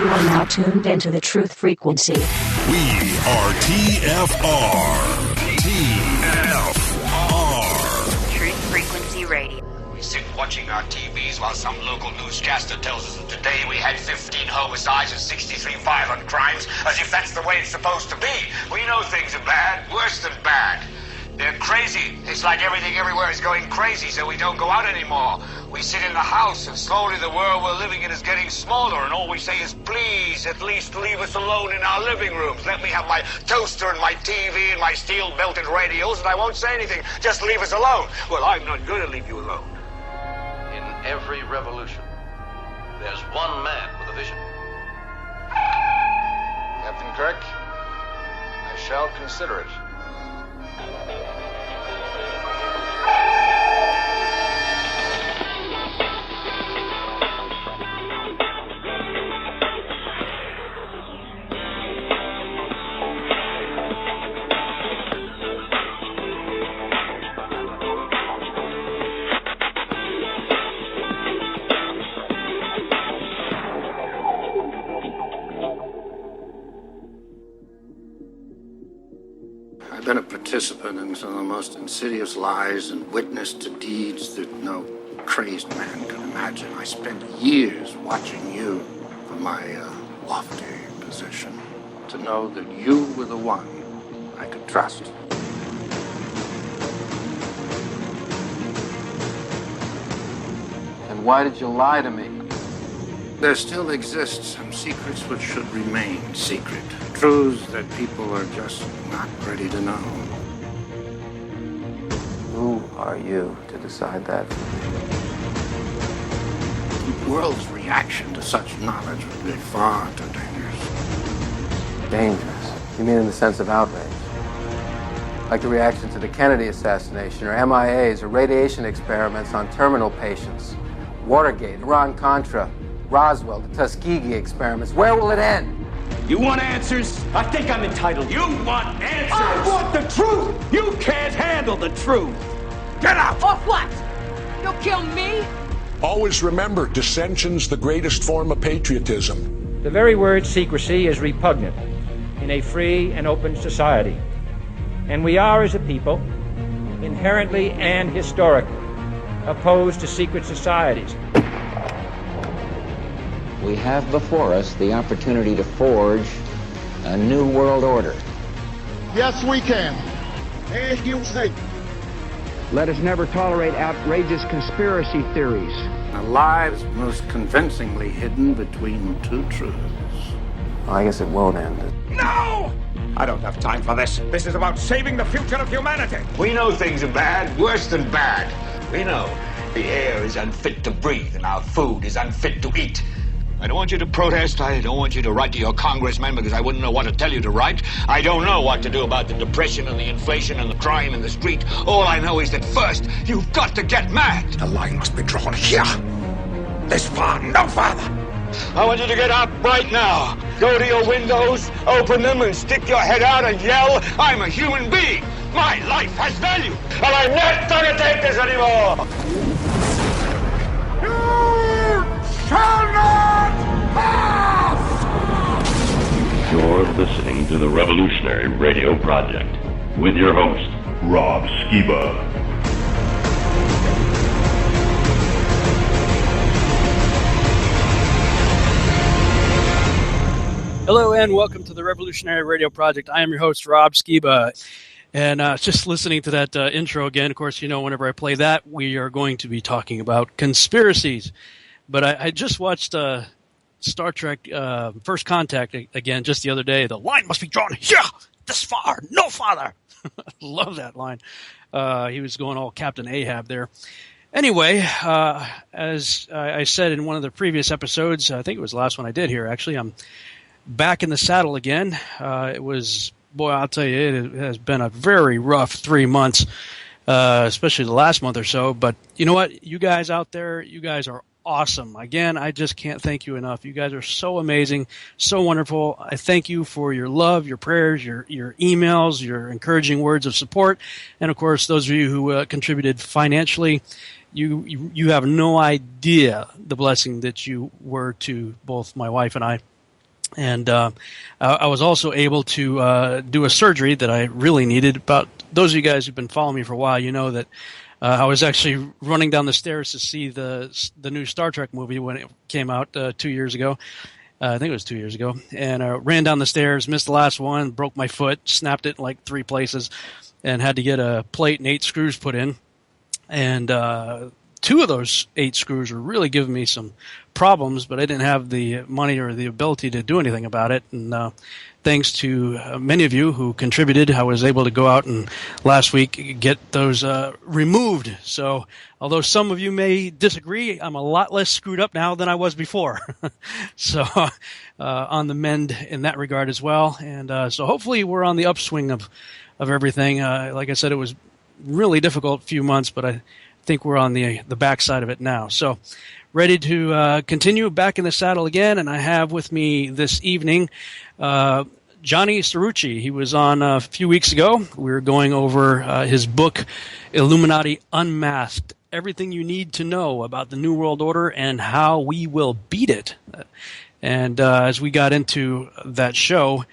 You are now tuned into the truth frequency. We are TFR. TFR. Truth Frequency Radio. We sit watching our TVs while some local newscaster tells us that today we had 15 homicides and 63 violent crimes, as if that's the way it's supposed to be. We know things are bad, worse than bad. They're crazy. It's like everything everywhere is going crazy, so we don't go out anymore. We sit in the house, and slowly the world we're living in is getting smaller, and all we say is, please, at least leave us alone in our living rooms. Let me have my toaster and my TV and my steel-belted radios, and I won't say anything. Just leave us alone. Well, I'm not going to leave you alone. In every revolution, there's one man with a vision. Captain Kirk, I shall consider it. I've been a participant in some of the most insidious lies and witnessed to deeds that no crazed man could imagine. I spent years watching you from my lofty position to know that you were the one I could trust. And why did you lie to me? There still exist some secrets which should remain secret. Truths that people are just not ready to know. Who are you to decide that? The world's reaction to such knowledge would be far too dangerous. Dangerous? You mean in the sense of outrage? Like the reaction to the Kennedy assassination, or MIAs, or radiation experiments on terminal patients, Watergate, Iran-Contra, Roswell, the Tuskegee experiments. Where will it end? You want answers? I think I'm entitled. You want answers? I want the truth! You can't handle the truth! Get out! Or what? You'll kill me? Always remember, dissension's the greatest form of patriotism. The very word secrecy is repugnant in a free and open society. And we are, as a people, inherently and historically opposed to secret societies. We have before us the opportunity to forge a new world order. Yes, we can. And you say. Let us never tolerate outrageous conspiracy theories. A lie is most convincingly hidden between two truths. Well, I guess it won't end. No! I don't have time for this. This is about saving the future of humanity. We know things are bad, worse than bad. We know the air is unfit to breathe and our food is unfit to eat. I don't want you to protest. I don't want you to write to your congressman because I wouldn't know what to tell you to write. I don't know what to do about the depression and the inflation and the crime in the street. All I know is that first, you've got to get mad. The line must be drawn here. This far, no farther. I want you to get up right now. Go to your windows, open them, and stick your head out and yell, I'm a human being. My life has value, and I'm not going to take this anymore. You shall not pass! You're listening to the Revolutionary Radio Project with your host, Rob Skiba. Hello and welcome to the Revolutionary Radio Project. I am your host, Rob Skiba. And just listening to that intro again, of course, you know, whenever I play that, we are going to be talking about conspiracies. But I just watched Star Trek First Contact again just the other day. The line must be drawn here, this far, no farther. Love that line. He was going all Captain Ahab there. Anyway, as I said in one of the previous episodes, I think it was the last one I did here, actually, I'm back in the saddle again. It was, boy, I'll tell you, it has been a very rough 3 months, especially the last month or so. But you know what? You guys out there, you guys are awesome. Again, I just can't thank you enough. You guys are so amazing, so wonderful. I thank you for your love, your prayers, your emails, your encouraging words of support. And, of course, those of you who contributed financially, you have no idea the blessing that you were to both my wife and I. And I was also able to do a surgery that I really needed. About those of you guys who've been following me for a while, you know that I was actually running down the stairs to see the new Star Trek movie when it came out 2 years ago. I think it was 2 years ago. And I ran down the stairs, missed the last one, broke my foot, snapped it in like 3 places, and had to get a plate and 8 screws put in. And 2 of those 8 screws were really giving me some problems, but I didn't have the money or the ability to do anything about it. And thanks to many of you who contributed, I was able to go out and last week get those removed. So although some of you may disagree, I'm a lot less screwed up now than I was before. So on the mend in that regard as well. And so hopefully we're on the upswing of everything. Like I said, it was really difficult few months, but I think we're on the backside of it now. So ready to continue back in the saddle again, and I have with me this evening Johnny Cirucci. He was on a few weeks ago. We were going over his book, Illuminati Unmasked, Everything You Need to Know About the New World Order and How We Will Beat It. And as we got into that show,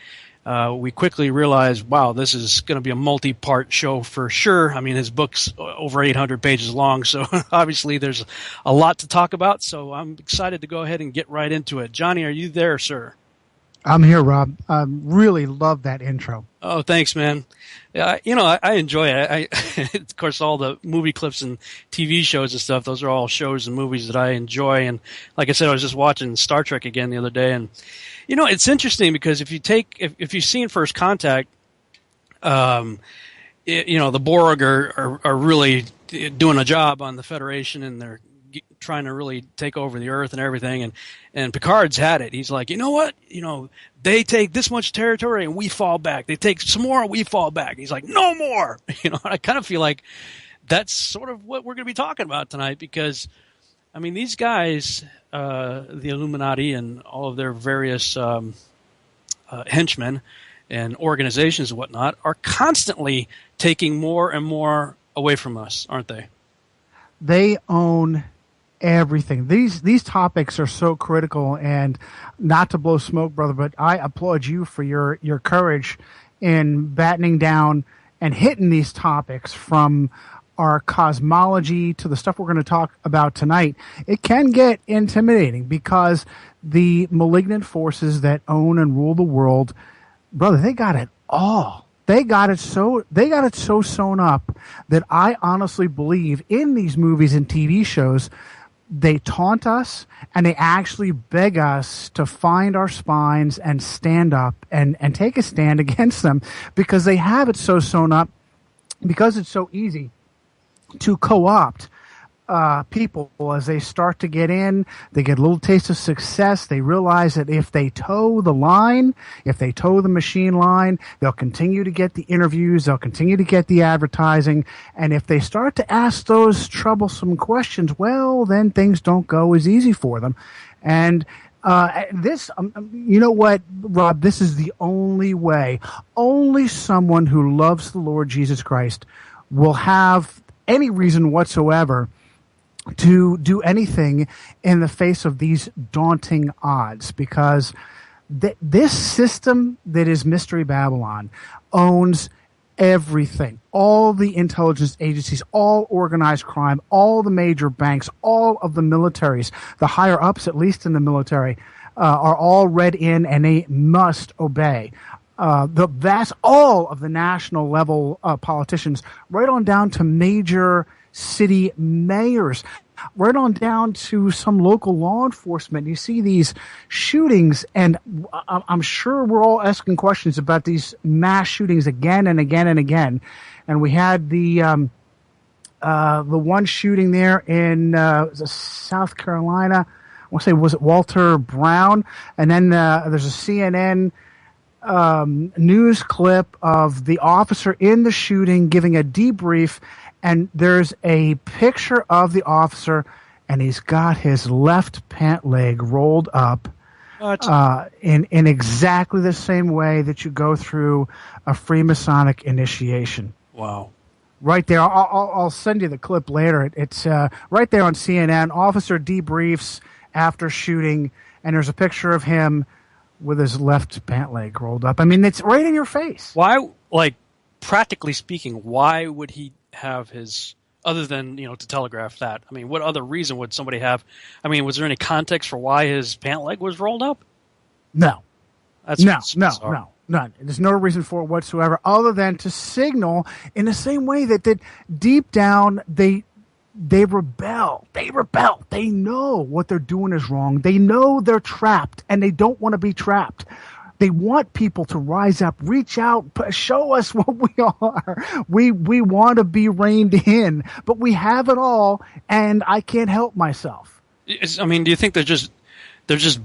we quickly realized, wow, this is going to be a multi-part show for sure. I mean, his book's over 800 pages long, so obviously there's a lot to talk about. So I'm excited to go ahead and get right into it. Johnny, are you there, sir? I'm here, Rob. I really love that intro. Oh, thanks, man. I enjoy it. Of course, all the movie clips and TV shows and stuff, those are all shows and movies that I enjoy. And like I said, I was just watching Star Trek again the other day, and it's interesting because if you've seen First Contact, the Borg are really doing a job on the Federation, and they're trying to really take over the Earth and everything. And Picard's had it. He's like, you know what? They take this much territory and we fall back. They take some more, we fall back. He's like, no more. I kind of feel like that's sort of what we're going to be talking about tonight, because I mean, these guys, the Illuminati and all of their various henchmen and organizations and whatnot, are constantly taking more and more away from us, aren't they? They own everything. These topics are so critical, and not to blow smoke, brother, but I applaud you for your courage in battening down and hitting these topics, from our cosmology to the stuff we're going to talk about tonight. It can get intimidating because the malignant forces that own and rule the world, brother, they got it all. They got it so sewn up that I honestly believe in these movies and TV shows, they taunt us and they actually beg us to find our spines and stand up and take a stand against them, because they have it so sewn up, because it's so easy to co-opt people as they start to get in. They get a little taste of success. They realize that if they toe the line, if they toe the machine line, they'll continue to get the interviews, they'll continue to get the advertising, and if they start to ask those troublesome questions, well, then things don't go as easy for them. And this, you know what, Rob, this is the only way. Only someone who loves the Lord Jesus Christ will have any reason whatsoever to do anything in the face of these daunting odds, because this system that is Mystery Babylon owns everything. All the intelligence agencies, all organized crime, all the major banks, all of the militaries, the higher ups, at least in the military, are all read in, and they must obey. All of the national level politicians, right on down to major city mayors, right on down to some local law enforcement. You see these shootings, and I'm sure we're all asking questions about these mass shootings again and again and again. And we had the one shooting there in South Carolina. I want to say, was it Walter Brown? And then there's a CNN news clip of the officer in the shooting giving a debrief, and there's a picture of the officer, and he's got his left pant leg rolled up in exactly the same way that you go through a Freemasonic initiation. Wow. Right there. I'll send you the clip later. It's right there on CNN. Officer debriefs after shooting, and there's a picture of him with his left pant leg rolled up. I mean, it's right in your face. Why, like, practically speaking, why would he have his, other than, to telegraph that? I mean, what other reason would somebody have? I mean, was there any context for why his pant leg was rolled up? No. No. None. There's no reason for it whatsoever other than to signal in the same way that deep down they rebel. They rebel. They know what they're doing is wrong. They know they're trapped, and they don't want to be trapped. They want people to rise up, reach out, show us what we are. We want to be reined in, but we have it all, and I can't help myself. I mean, do you think they're just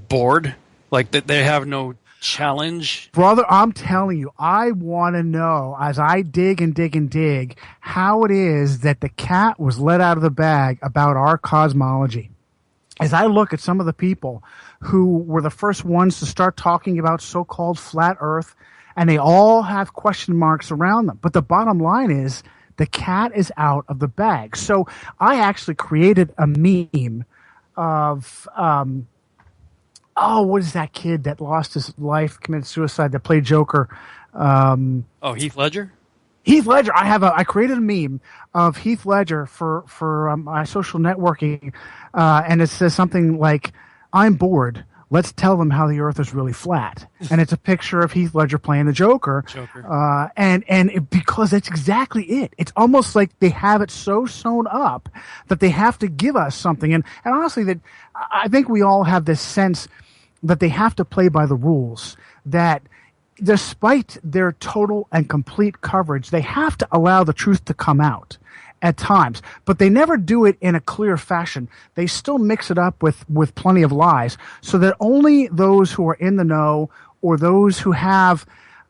bored? Like that they have no challenge? Brother, I'm telling you, I want to know, as I dig and dig and dig, how it is that the cat was let out of the bag about our cosmology. As I look at some of the people who were the first ones to start talking about so-called flat Earth, and they all have question marks around them. But the bottom line is the cat is out of the bag. So I actually created a meme of what is that kid that lost his life, committed suicide, that played Joker? Heath Ledger? Heath Ledger. I created a meme of Heath Ledger for my social networking, and it says something like, "I'm bored. Let's tell them how the Earth is really flat." And it's a picture of Heath Ledger playing the Joker. Because that's exactly it. It's almost like they have it so sewn up that they have to give us something. And honestly, that I think we all have this sense that they have to play by the rules, that despite their total and complete coverage, they have to allow the truth to come out at times, but they never do it in a clear fashion. They still mix it up with plenty of lies, so that only those who are in the know, or those who have,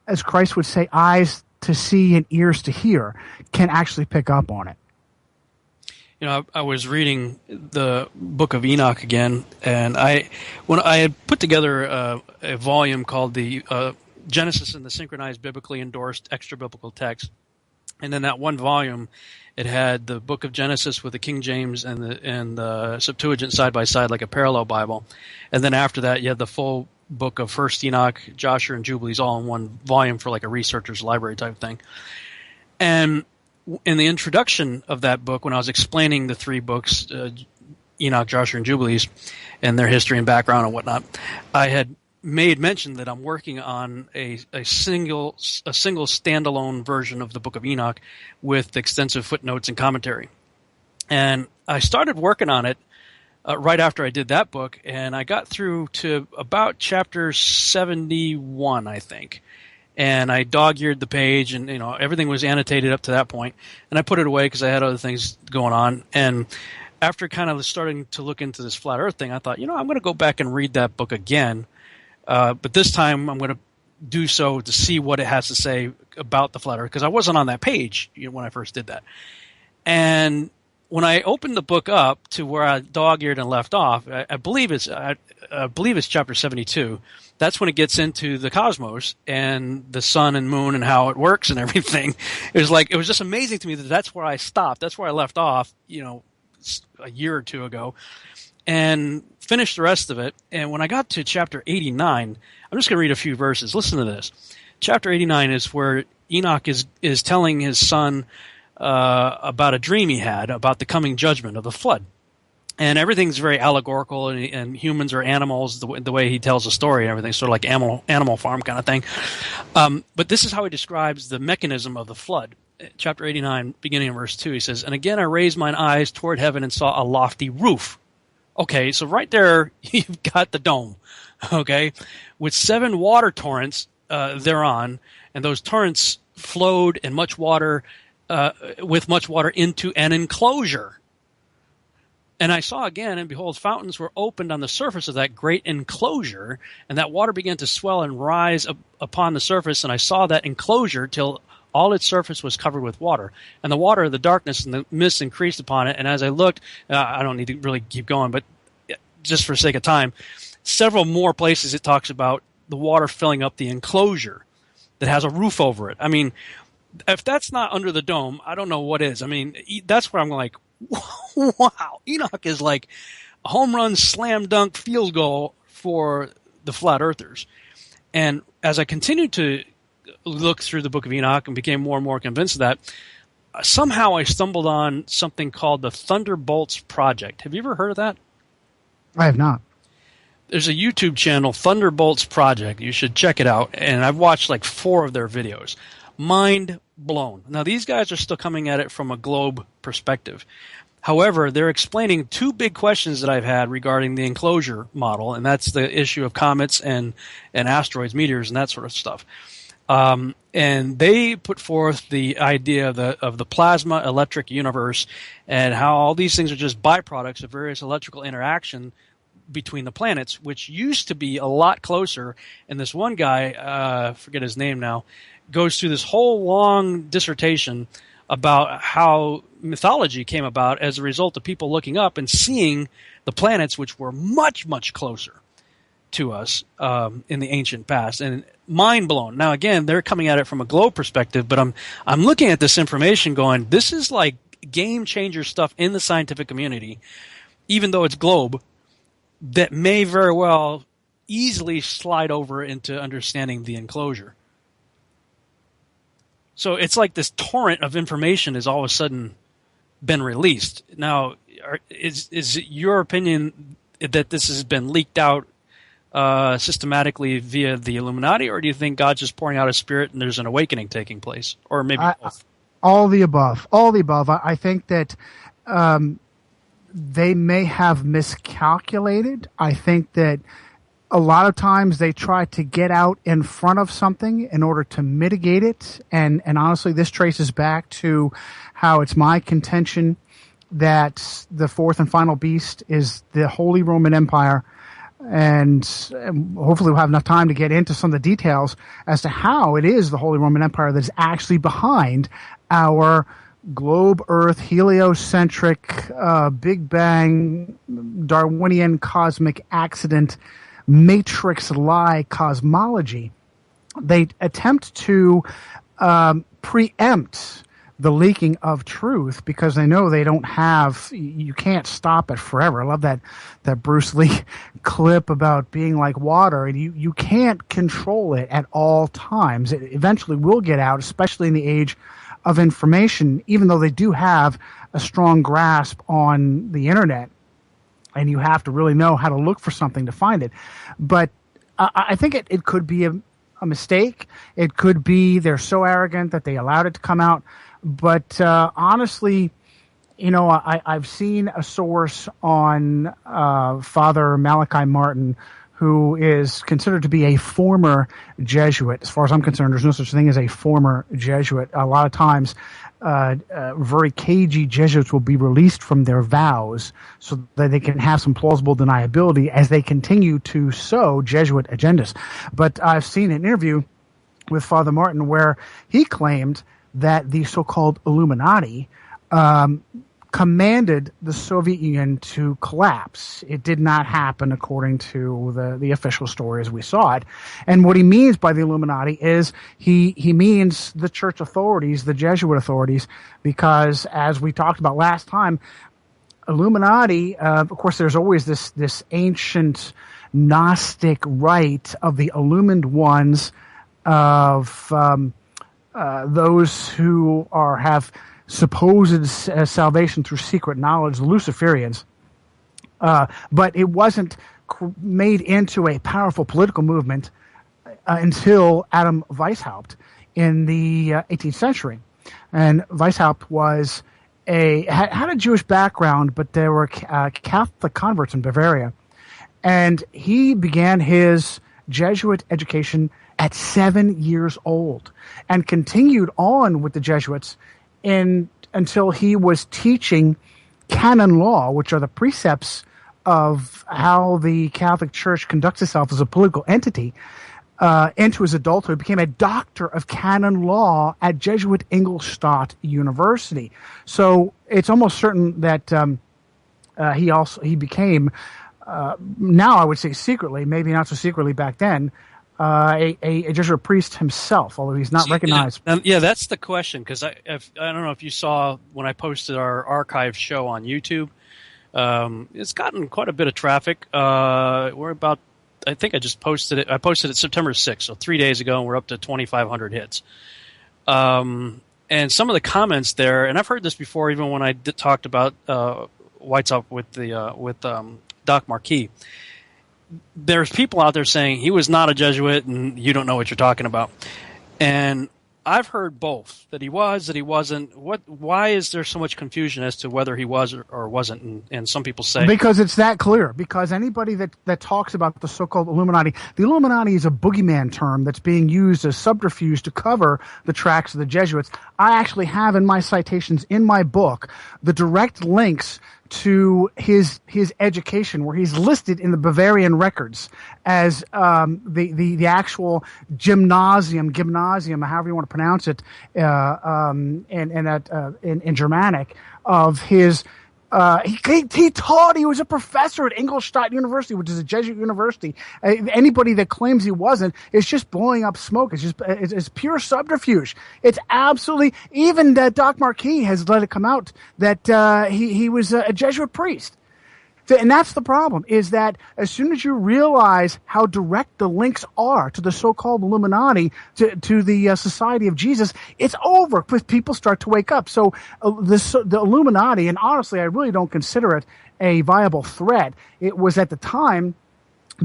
as Christ would say, eyes to see and ears to hear, can actually pick up on it. I was reading the Book of Enoch again, and when I had put together a volume called the Genesis and the Synchronized Biblically Endorsed Extra Biblical Text, and in that one volume, it had the Book of Genesis with the King James and the Septuagint side by side, like a parallel Bible, and then after that, you had the full book of First Enoch, Joshua, and Jubilees all in one volume for like a researcher's library type thing. And in the introduction of that book, when I was explaining the three books, Enoch, Joshua, and Jubilees, and their history and background and whatnot, I had made mention that I'm working on a single standalone version of the Book of Enoch with extensive footnotes and commentary. And I started working on it right after I did that book, and I got through to about chapter 71, I think. And I dog-eared the page, and everything was annotated up to that point. And I put it away because I had other things going on. And after kind of starting to look into this flat Earth thing, I thought, I'm going to go back and read that book again. But this time I'm going to do so to see what it has to say about the flat Earth, because I wasn't on that page when I first did that. And when I opened the book up to where I dog-eared and left off, I believe it's chapter 72. That's when it gets into the cosmos and the sun and moon and how it works and everything. It was just amazing to me that that's where I stopped. That's where I left off, a year or two ago, and finished the rest of it. And when I got to chapter 89, I'm just going to read a few verses. Listen to this. Chapter 89 is where Enoch is telling his son about a dream he had about the coming judgment of the flood. And everything's very allegorical, and humans are animals, the way he tells the story and everything, sort of like Animal Farm kind of thing. But this is how he describes the mechanism of the flood. Chapter 89, beginning in verse 2, he says, "And again I raised mine eyes toward heaven and saw a lofty roof." Okay, so right there you've got the dome, okay, with 7 water torrents thereon, and those torrents flowed in much water, with much water into an enclosure. And I saw again, and behold, fountains were opened on the surface of that great enclosure, and that water began to swell and rise upon the surface, and I saw that enclosure till all its surface was covered with water. And the water of the darkness and the mist increased upon it, and as I looked, I don't need to really keep going, but just for sake of time, several more places it talks about the water filling up the enclosure that has a roof over it. I mean, if that's not under the dome, I don't know what is. I mean, that's where I'm like, wow, Enoch is like a home run, slam dunk, field goal for the flat earthers. And as I continued to look through the Book of Enoch and became more and more convinced of that, somehow I stumbled on something called the Thunderbolts Project. Have you ever heard of that? I have not. There's a YouTube channel, Thunderbolts Project. You should check it out. And I've watched like 4 of their videos. Mind blown. Now, these guys are still coming at it from a globe perspective. However, they're explaining 2 big questions that I've had regarding the enclosure model, and that's the issue of comets and asteroids, meteors, and that sort of stuff. And they put forth the idea of the plasma electric universe and how all these things are just byproducts of various electrical interaction between the planets, which used to be a lot closer. And this one guy, forget his name now, goes through this whole long dissertation about how mythology came about as a result of people looking up and seeing the planets which were much, much closer to us in the ancient past. And mind blown. Now, again, they're coming at it from a globe perspective, but I'm looking at this information going, this is like game changer stuff in the scientific community, even though it's globe, that may very well easily slide over into understanding the enclosure. So it's like this torrent of information has all of a sudden been released. Now, is it your opinion that this has been leaked out systematically via the Illuminati, or do you think God's just pouring out His Spirit and there's an awakening taking place, or maybe both? All the above. All the above. I think that they may have miscalculated. I think that a lot of times they try to get out in front of something in order to mitigate it. And honestly, this traces back to how it's my contention that the fourth and final beast is the Holy Roman Empire. And hopefully we'll have enough time to get into some of the details as to how it is the Holy Roman Empire that is actually behind our globe Earth, heliocentric, Big Bang, Darwinian cosmic accident, matrix lie cosmology. They attempt to preempt the leaking of truth because they know they don't have, you can't stop it forever. I love that Bruce Lee clip about being like water, and you can't control it at all times. It eventually will get out, especially in the age of information, even though they do have a strong grasp on the internet, and you have to really know how to look for something to find it. But I think it could be a mistake. It could be they're so arrogant that they allowed it to come out. But honestly, you know, I've seen a source on Father Malachi Martin, who is considered to be a former Jesuit. As far as I'm concerned, there's no such thing as a former Jesuit. A lot of times, very cagey Jesuits will be released from their vows so that they can have some plausible deniability as they continue to sow Jesuit agendas. But I've seen an interview with Father Martin where he claimed that the so-called Illuminati commanded the Soviet Union to collapse. It did not happen according to the official story as we saw it. And what he means by the Illuminati is he means the church authorities, the Jesuit authorities, because as we talked about last time, Illuminati, of course, there's always this ancient Gnostic rite of the illumined ones, of those who have supposed salvation through secret knowledge, the Luciferians. But it wasn't made into a powerful political movement until Adam Weishaupt in the 18th century. And Weishaupt had a Jewish background, but there were Catholic converts in Bavaria. And he began his Jesuit education at 7 years old and continued on with the Jesuits until he was teaching canon law, which are the precepts of how the Catholic Church conducts itself as a political entity, into his adulthood. Became a doctor of canon law at Jesuit Ingolstadt University. So it's almost certain that he became, now I would say secretly, maybe not so secretly back then, a Jesuit priest himself, although he's not recognized. Yeah, that's the question, because I don't know if you saw when I posted our archive show on YouTube. It's gotten quite a bit of traffic. We're about I think I just posted it. I posted it September 6th, so 3 days ago, and we're up to 2,500 hits. And some of the comments there, and I've heard this before, even when I talked about White's Up with Doc Marquis. There's people out there saying he was not a Jesuit, and you don't know what you're talking about. And I've heard both, that he was, that he wasn't. Why is there so much confusion as to whether he was or wasn't? And some people say because it's that clear. Because anybody that talks about the so-called Illuminati, the Illuminati is a boogeyman term that's being used as subterfuge to cover the tracks of the Jesuits. I actually have in my citations in my book the direct links to his education, where he's listed in the Bavarian records as the actual gymnasium, however you want to pronounce it, in Germanic, of his. He taught. He was a professor at Ingolstadt University, which is a Jesuit university. Anybody that claims he wasn't is just blowing up smoke. It's pure subterfuge. It's absolutely. Even Doc Marquis has let it come out that he was a Jesuit priest. And that's the problem, is that as soon as you realize how direct the links are to the so-called Illuminati, to the Society of Jesus, it's over because people start to wake up. So the Illuminati, and honestly, I really don't consider it a viable threat. It was at the time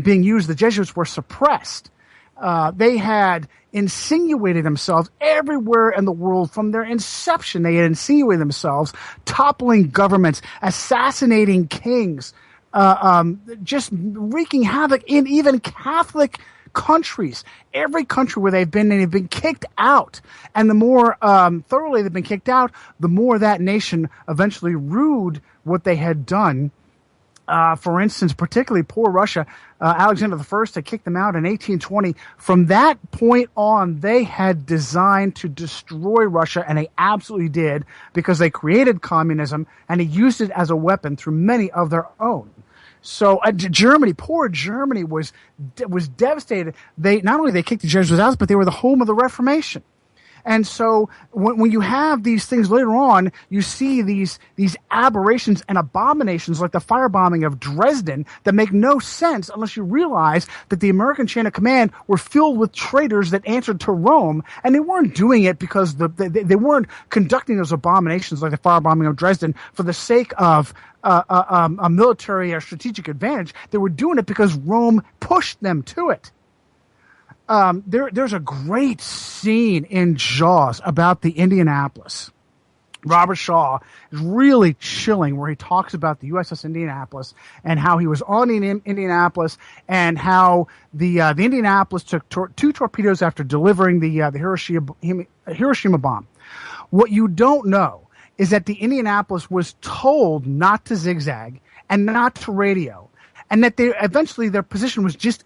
being used. The Jesuits were suppressed. They had insinuated themselves everywhere in the world from their inception. They had insinuated themselves, toppling governments, assassinating kings, just wreaking havoc in even Catholic countries. Every country where they've been kicked out. And the more thoroughly they've been kicked out, the more that nation eventually rued what they had done. For instance, particularly poor Russia, Alexander I had kicked them out in 1820. From that point on, they had designed to destroy Russia, and they absolutely did, because they created communism, and he used it as a weapon through many of their own. So Germany, poor Germany, was devastated. They not only they kicked the Jesuits out, but they were the home of the Reformation. And so when you have these things later on, you see these aberrations and abominations like the firebombing of Dresden that make no sense unless you realize that the American chain of command were filled with traitors that answered to Rome, and they weren't doing it because they weren't conducting those abominations like the firebombing of Dresden for the sake of a military or strategic advantage. They were doing it because Rome pushed them to it. There's a great scene in Jaws about the Indianapolis. Robert Shaw is really chilling, where he talks about the USS Indianapolis and how he was on Indianapolis, and how the Indianapolis took two torpedoes after delivering the Hiroshima bomb. What you don't know is that the Indianapolis was told not to zigzag and not to radio, and that eventually their position was just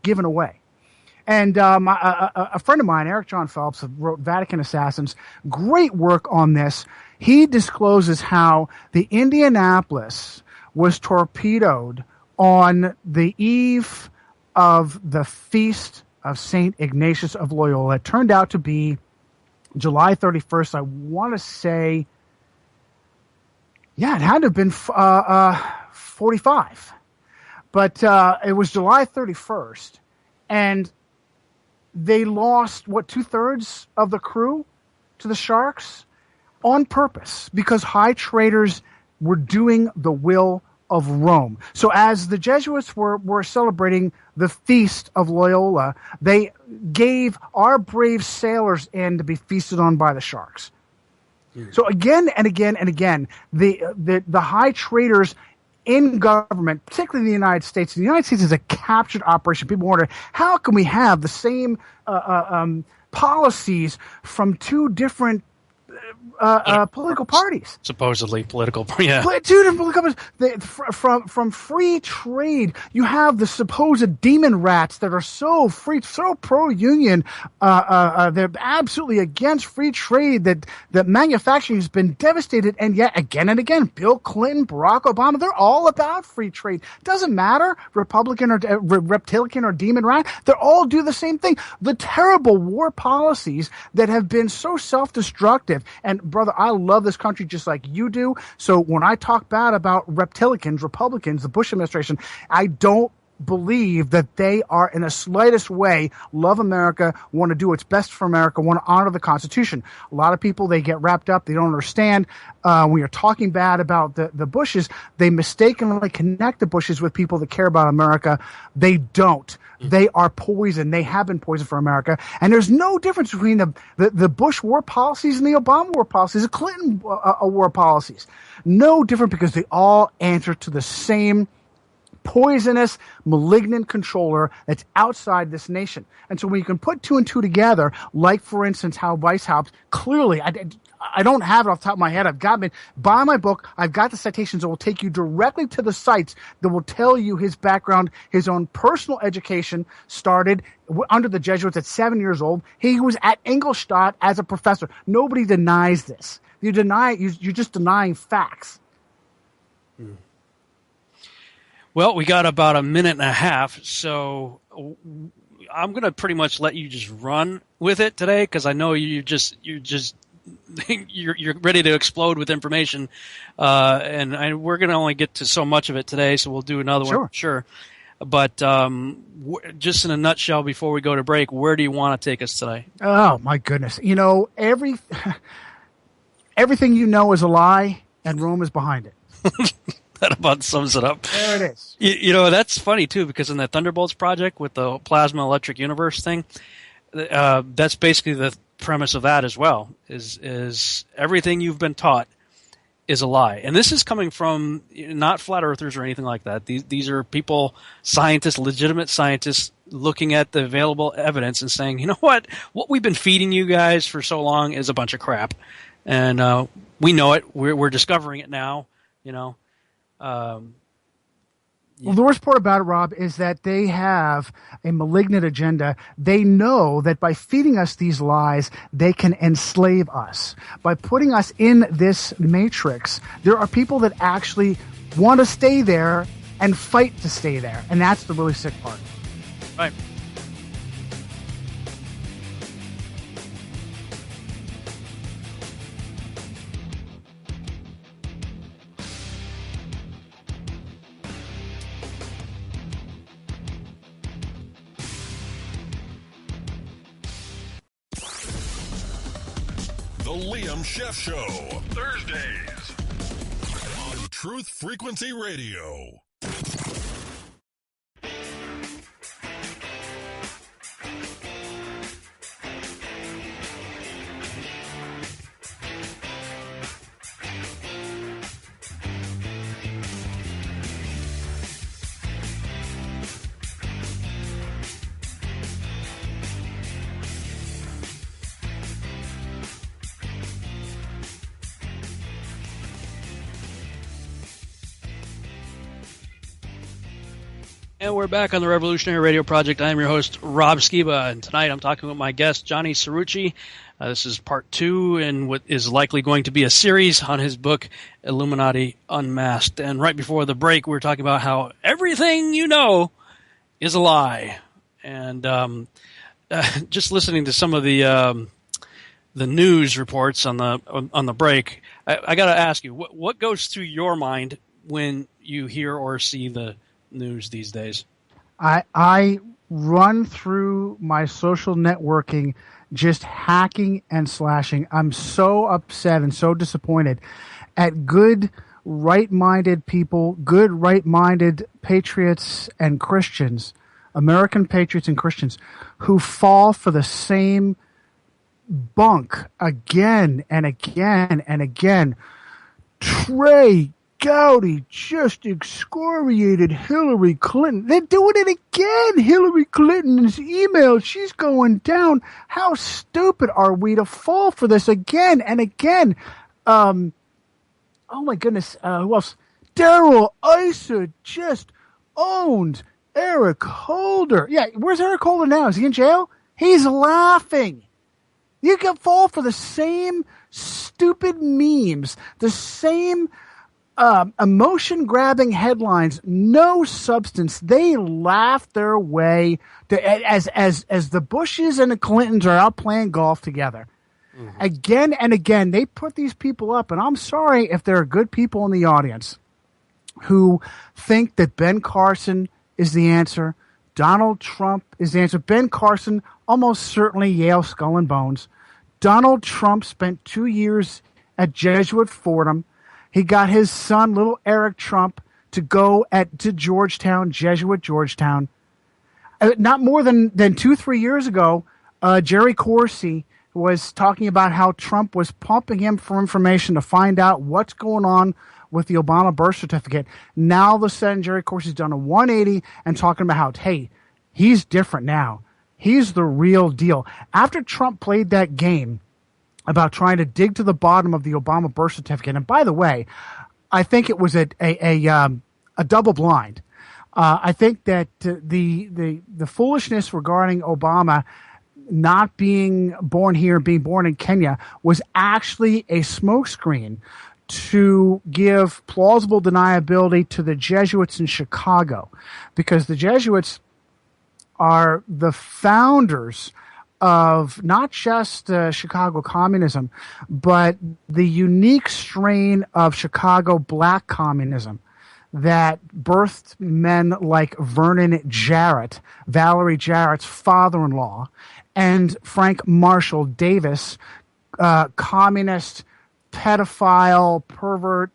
given away. And a friend of mine, Eric John Phelps, wrote Vatican Assassins, great work on this. He discloses how the Indianapolis was torpedoed on the eve of the feast of St. Ignatius of Loyola. It turned out to be July 31st. I want to say, it had to have been 45. But it was July 31st. And they lost, 2/3 of the crew to the sharks on purpose, because high traders were doing the will of Rome. So as the Jesuits were celebrating the feast of Loyola, they gave our brave sailors in to be feasted on by the sharks. So again and again and again, the high traders in government, particularly in the United States. The United States is a captured operation. People wonder, how can we have the same policies from two different political parties? Supposedly political, yeah. Two different political parties. From free trade, you have the supposed demon rats that are so free, so pro-union. They're absolutely against free trade, that manufacturing has been devastated. And yet, again and again, Bill Clinton, Barack Obama, they're all about free trade. Doesn't matter, Republican or reptilian or demon rat, they all do the same thing. The terrible war policies that have been so self-destructive. And brother, I love this country just like you do. So when I talk bad about reptilians, Republicans, the Bush administration, I don't believe that they are in the slightest way love America, want to do what's best for America, want to honor the Constitution. A lot of people, they get wrapped up. They don't understand. When you're talking bad about the Bushes, they mistakenly connect the Bushes with people that care about America. They don't. They are poison. They have been poison for America. And there's no difference between the Bush war policies and the Obama war policies, the Clinton war policies. No different, because they all answer to the same poisonous, malignant controller that's outside this nation. And so when you can put two and two together, like, for instance, how Weishaupt clearly, I don't have it off the top of my head. I've got it. Buy my book. I've got the citations that will take you directly to the sites that will tell you his background, his own personal education started under the Jesuits at 7 years old. He was at Ingolstadt as a professor. Nobody denies this. You deny it. You're just denying facts. Well, we got about a minute and a half, so I'm going to pretty much let you just run with it today, because I know you're ready to explode with information, and we're going to only get to so much of it today, so we'll do another one, sure. But just in a nutshell, before we go to break, where do you want to take us today? Oh my goodness! You know, everything you know is a lie, and Rome is behind it. That about sums it up. There it is. You know, that's funny too, because in the Thunderbolts project with the plasma electric universe thing, that's basically the premise of that as well. Is everything you've been taught is a lie, and this is coming from not flat earthers or anything like that. These are people, scientists, legitimate scientists, looking at the available evidence and saying, you know what we've been feeding you guys for so long is a bunch of crap, and we know it. We're discovering it now. You know. Well, the worst part about it, Rob, is that they have a malignant agenda. They know that by feeding us these lies, they can enslave us. By putting us in this matrix, there are people that actually want to stay there and fight to stay there. And that's the really sick part. Right. Chef Show, Thursdays on Truth Frequency Radio. And we're back on the Revolutionary Radio Project. I am your host, Rob Skiba, and tonight I'm talking with my guest, Johnny Cirucci. This is part 2 in what is likely going to be a series on his book, Illuminati Unmasked. And right before the break, we were talking about how everything you know is a lie. And just listening to some of the news reports on the break, I got to ask you, what goes through your mind when you hear or see the news these days? I run through my social networking just hacking and slashing. I'm so upset and so disappointed at good, right-minded people, good, right-minded patriots and Christians, American patriots and Christians, who fall for the same bunk again and again and again. Trey Gowdy just excoriated Hillary Clinton. They're doing it again. Hillary Clinton's email, she's going down. How stupid are we to fall for this again and again? Oh my goodness. Who else? Daryl Issa just owned Eric Holder. Yeah, where's Eric Holder now? Is he in jail? He's laughing. You can fall for the same stupid memes, the same emotion-grabbing headlines, no substance. They laugh their way to, as the Bushes and the Clintons are out playing golf together. Mm-hmm. Again and again, they put these people up, and I'm sorry if there are good people in the audience who think that Ben Carson is the answer. Donald Trump is the answer. Ben Carson, almost certainly Yale Skull and Bones. Donald Trump spent 2 years at Jesuit Fordham. He got his son, little Eric Trump, to go to Georgetown, Jesuit Georgetown. Not more than 2-3 years ago, Jerry Corsi was talking about how Trump was pumping him for information to find out what's going on with the Obama birth certificate. Now, all of a sudden, Jerry Corsi's done a 180 and talking about how, hey, he's different now. He's the real deal. After Trump played that game about trying to dig to the bottom of the Obama birth certificate, and by the way, I think it was a double blind. I think that the foolishness regarding Obama not being born here, being born in Kenya, was actually a smokescreen to give plausible deniability to the Jesuits in Chicago, because the Jesuits are the founders of not just Chicago communism, but the unique strain of Chicago black communism that birthed men like Vernon Jarrett, Valerie Jarrett's father-in-law, and Frank Marshall Davis, communist, pedophile, pervert,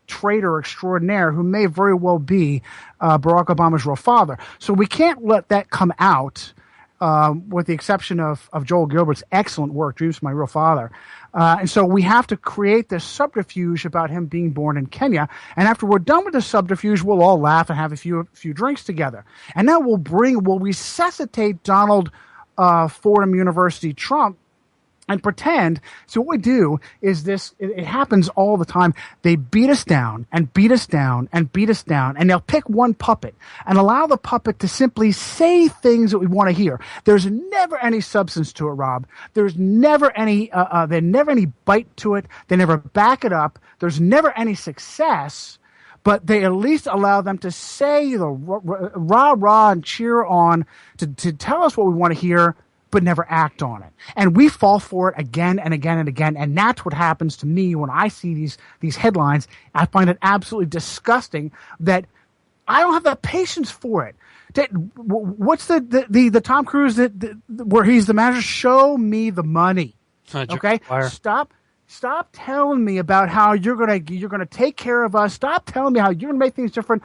traitor extraordinaire, who may very well be Barack Obama's real father. So we can't let that come out, with the exception of Joel Gilbert's excellent work, Dreams of My Real Father. And so we have to create this subterfuge about him being born in Kenya. And after we're done with the subterfuge, we'll all laugh and have a few drinks together. And now we'll resuscitate Donald Fordham University Trump and pretend. So what we do is this, it happens all the time. They beat us down and beat us down and beat us down, and they'll pick one puppet and allow the puppet to simply say things that we want to hear. There's never any substance to it, Rob. There's never any bite to it. They never back it up. There's never any success, but they at least allow them to say the rah-rah and cheer on to tell us what we want to hear, but never act on it. And we fall for it again and again and again. And that's what happens to me when I see these headlines. I find it absolutely disgusting that I don't have the patience for it. What's the Tom Cruise where he's the manager? Show me the money. Okay? Stop telling me about how you're gonna take care of us. Stop telling me how you're gonna make things different.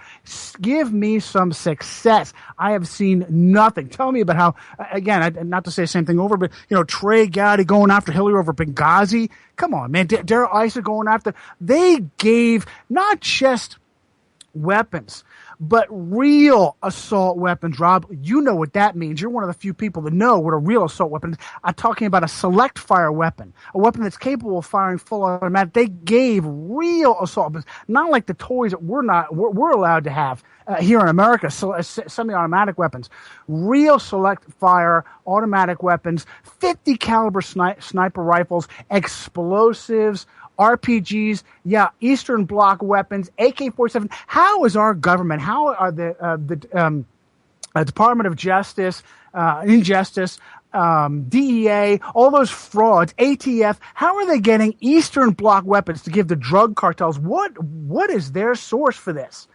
Give me some success. I have seen nothing. Tell me about how, again, not to say the same thing over, but Trey Gowdy going after Hillary over Benghazi. Come on, man. Darrell Issa going after. They gave not just weapons, but real assault weapons. Rob, you know what that means. You're one of the few people that know what a real assault weapon is. I'm talking about a select fire weapon, a weapon that's capable of firing full automatic. They gave real assault weapons, not like the toys that we're allowed to have here in America, semi-automatic weapons. Real select fire automatic weapons, 50 caliber sniper rifles, explosives, RPGs, Eastern Bloc weapons, AK-47. How is our government, how are the Department of Justice, Injustice, DEA, all those frauds, ATF, how are they getting Eastern Bloc weapons to give the drug cartels? What is their source for this?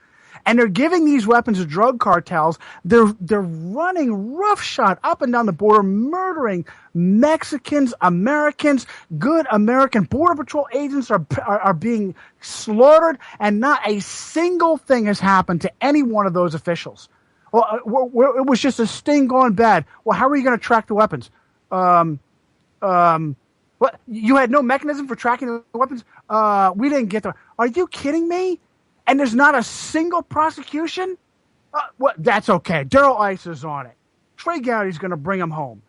And they're giving these weapons to drug cartels. They're running roughshod up and down the border, murdering Mexicans, Americans. Good American Border Patrol agents are being slaughtered, and not a single thing has happened to any one of those officials. Well, it was just a sting gone bad. Well, how are you going to track the weapons? What? You had no mechanism for tracking the weapons? We didn't get there. Are you kidding me? And there's not a single prosecution? Well, that's okay. Darrell Issa's on it. Trey Gowdy's going to bring him home.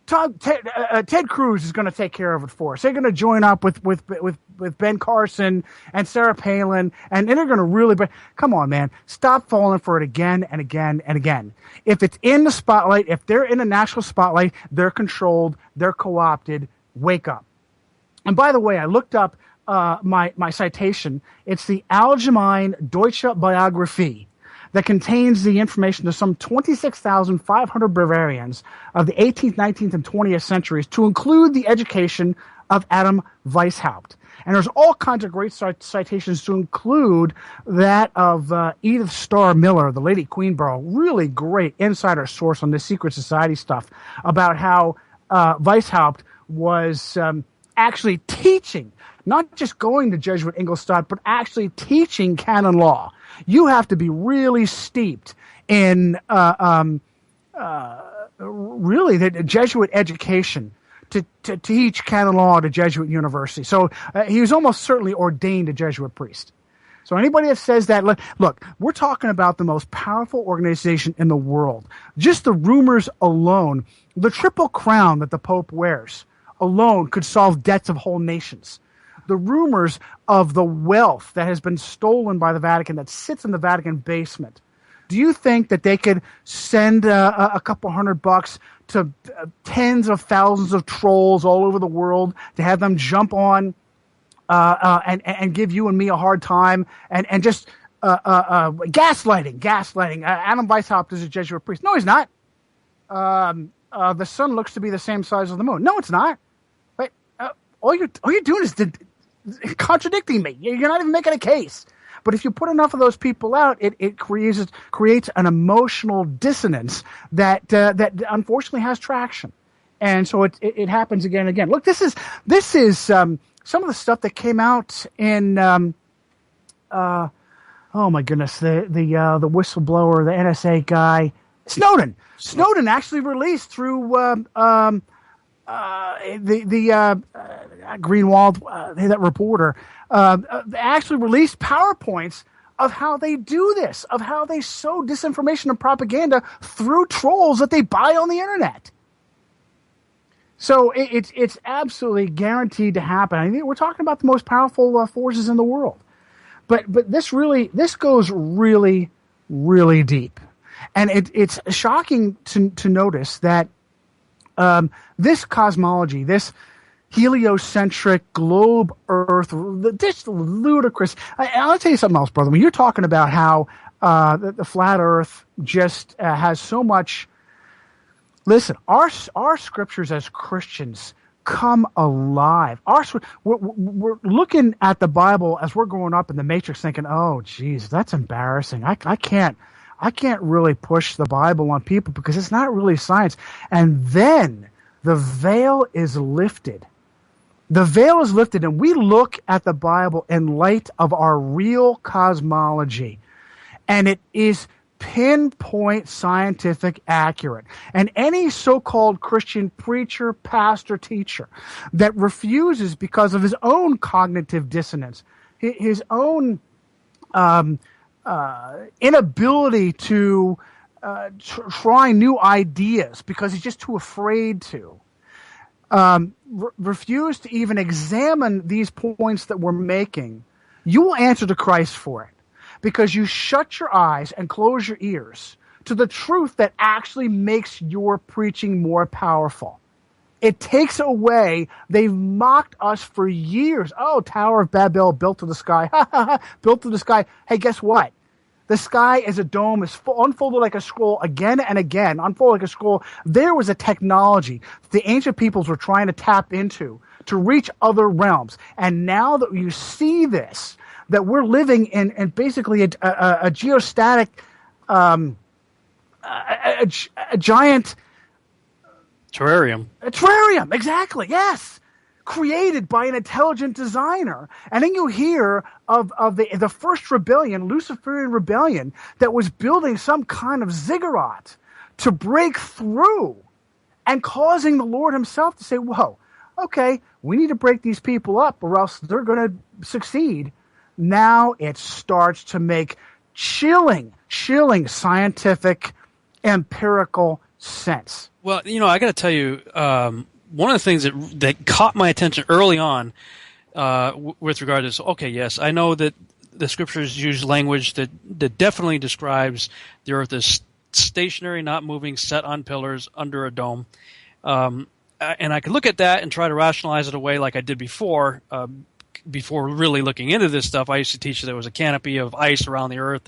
Ted Cruz is going to take care of it for us. They're going to join up with Ben Carson and Sarah Palin, and they're going to really. But come on, man, stop falling for it again and again and again. If it's in the spotlight, if they're in a national spotlight, they're controlled, they're co-opted. Wake up. And by the way, I looked up my citation. It's the Allgemeine Deutsche Biographie that contains the information to some 26,500 Bavarians of the 18th, 19th, and 20th centuries, to include the education of Adam Weishaupt. And there's all kinds of great citations to include that of Edith Starr Miller, the Lady Queenborough, really great insider source on this secret society stuff about how Weishaupt was actually teaching, not just going to Jesuit Ingolstadt, but actually teaching canon law. You have to be really steeped in really the Jesuit education to teach canon law at a Jesuit university. So he was almost certainly ordained a Jesuit priest. So anybody that says that, look, we're talking about the most powerful organization in the world. Just the rumors alone, the Triple Crown that the Pope wears alone could solve debts of whole nations. The rumors of the wealth that has been stolen by the Vatican that sits in the Vatican basement. Do you think that they could send a couple $100 to tens of thousands of trolls all over the world to have them jump on and give you and me a hard time and just gaslighting? Adam Weishaupt is a Jesuit priest. No, he's not. The sun looks to be the same size as the moon. No, it's not. Right? All you're doing is contradicting me. You're not even making a case. But if you put enough of those people out, it creates an emotional dissonance that unfortunately has traction, and so it happens again and again. Look, this is some of the stuff that came out in oh my goodness, the whistleblower, the NSA guy, Snowden. Snowden actually released through Greenwald, that reporter, actually released PowerPoints of how they do this, of how they sow disinformation and propaganda through trolls that they buy on the internet. So it's absolutely guaranteed to happen. I mean, we're talking about the most powerful forces in the world, but this goes really, really deep, and it's shocking to notice that this cosmology, this heliocentric globe Earth, this ludicrous. I'll tell you something else, brother. When you're talking about how the flat Earth just has so much. Listen, our scriptures as Christians come alive. We're looking at the Bible as we're growing up in the Matrix, thinking, "Oh, geez, that's embarrassing. I can't really push the Bible on people because it's not really science." And then the veil is lifted. The veil is lifted, and we look at the Bible in light of our real cosmology, and it is pinpoint scientific accurate. And any so-called Christian preacher, pastor, teacher that refuses because of his own cognitive dissonance, his own inability to try new ideas because he's just too afraid to, refuse to even examine these points that we're making, you will answer to Christ for it. Because you shut your eyes and close your ears to the truth that actually makes your preaching more powerful. It takes away, they've mocked us for years. Oh, Tower of Babel built to the sky. Built to the sky. Hey, guess what? The sky is a dome, is unfolded like a scroll again and again, unfolded like a scroll. There was a technology the ancient peoples were trying to tap into to reach other realms. And now that you see this, that we're living in basically a geostatic, a giant terrarium. A terrarium, exactly, yes. Created by an intelligent designer. And then you hear of the first rebellion, Luciferian rebellion, that was building some kind of ziggurat to break through and causing the Lord himself to say, whoa, okay, we need to break these people up or else they're going to succeed. Now it starts to make chilling scientific, empirical sense. Well, I got to tell you, one of the things that caught my attention early on with regard to this, okay, yes, I know that the scriptures use language that definitely describes the earth as stationary, not moving, set on pillars under a dome. And I could look at that and try to rationalize it away like I did before. Before really looking into this stuff, I used to teach that there was a canopy of ice around the earth,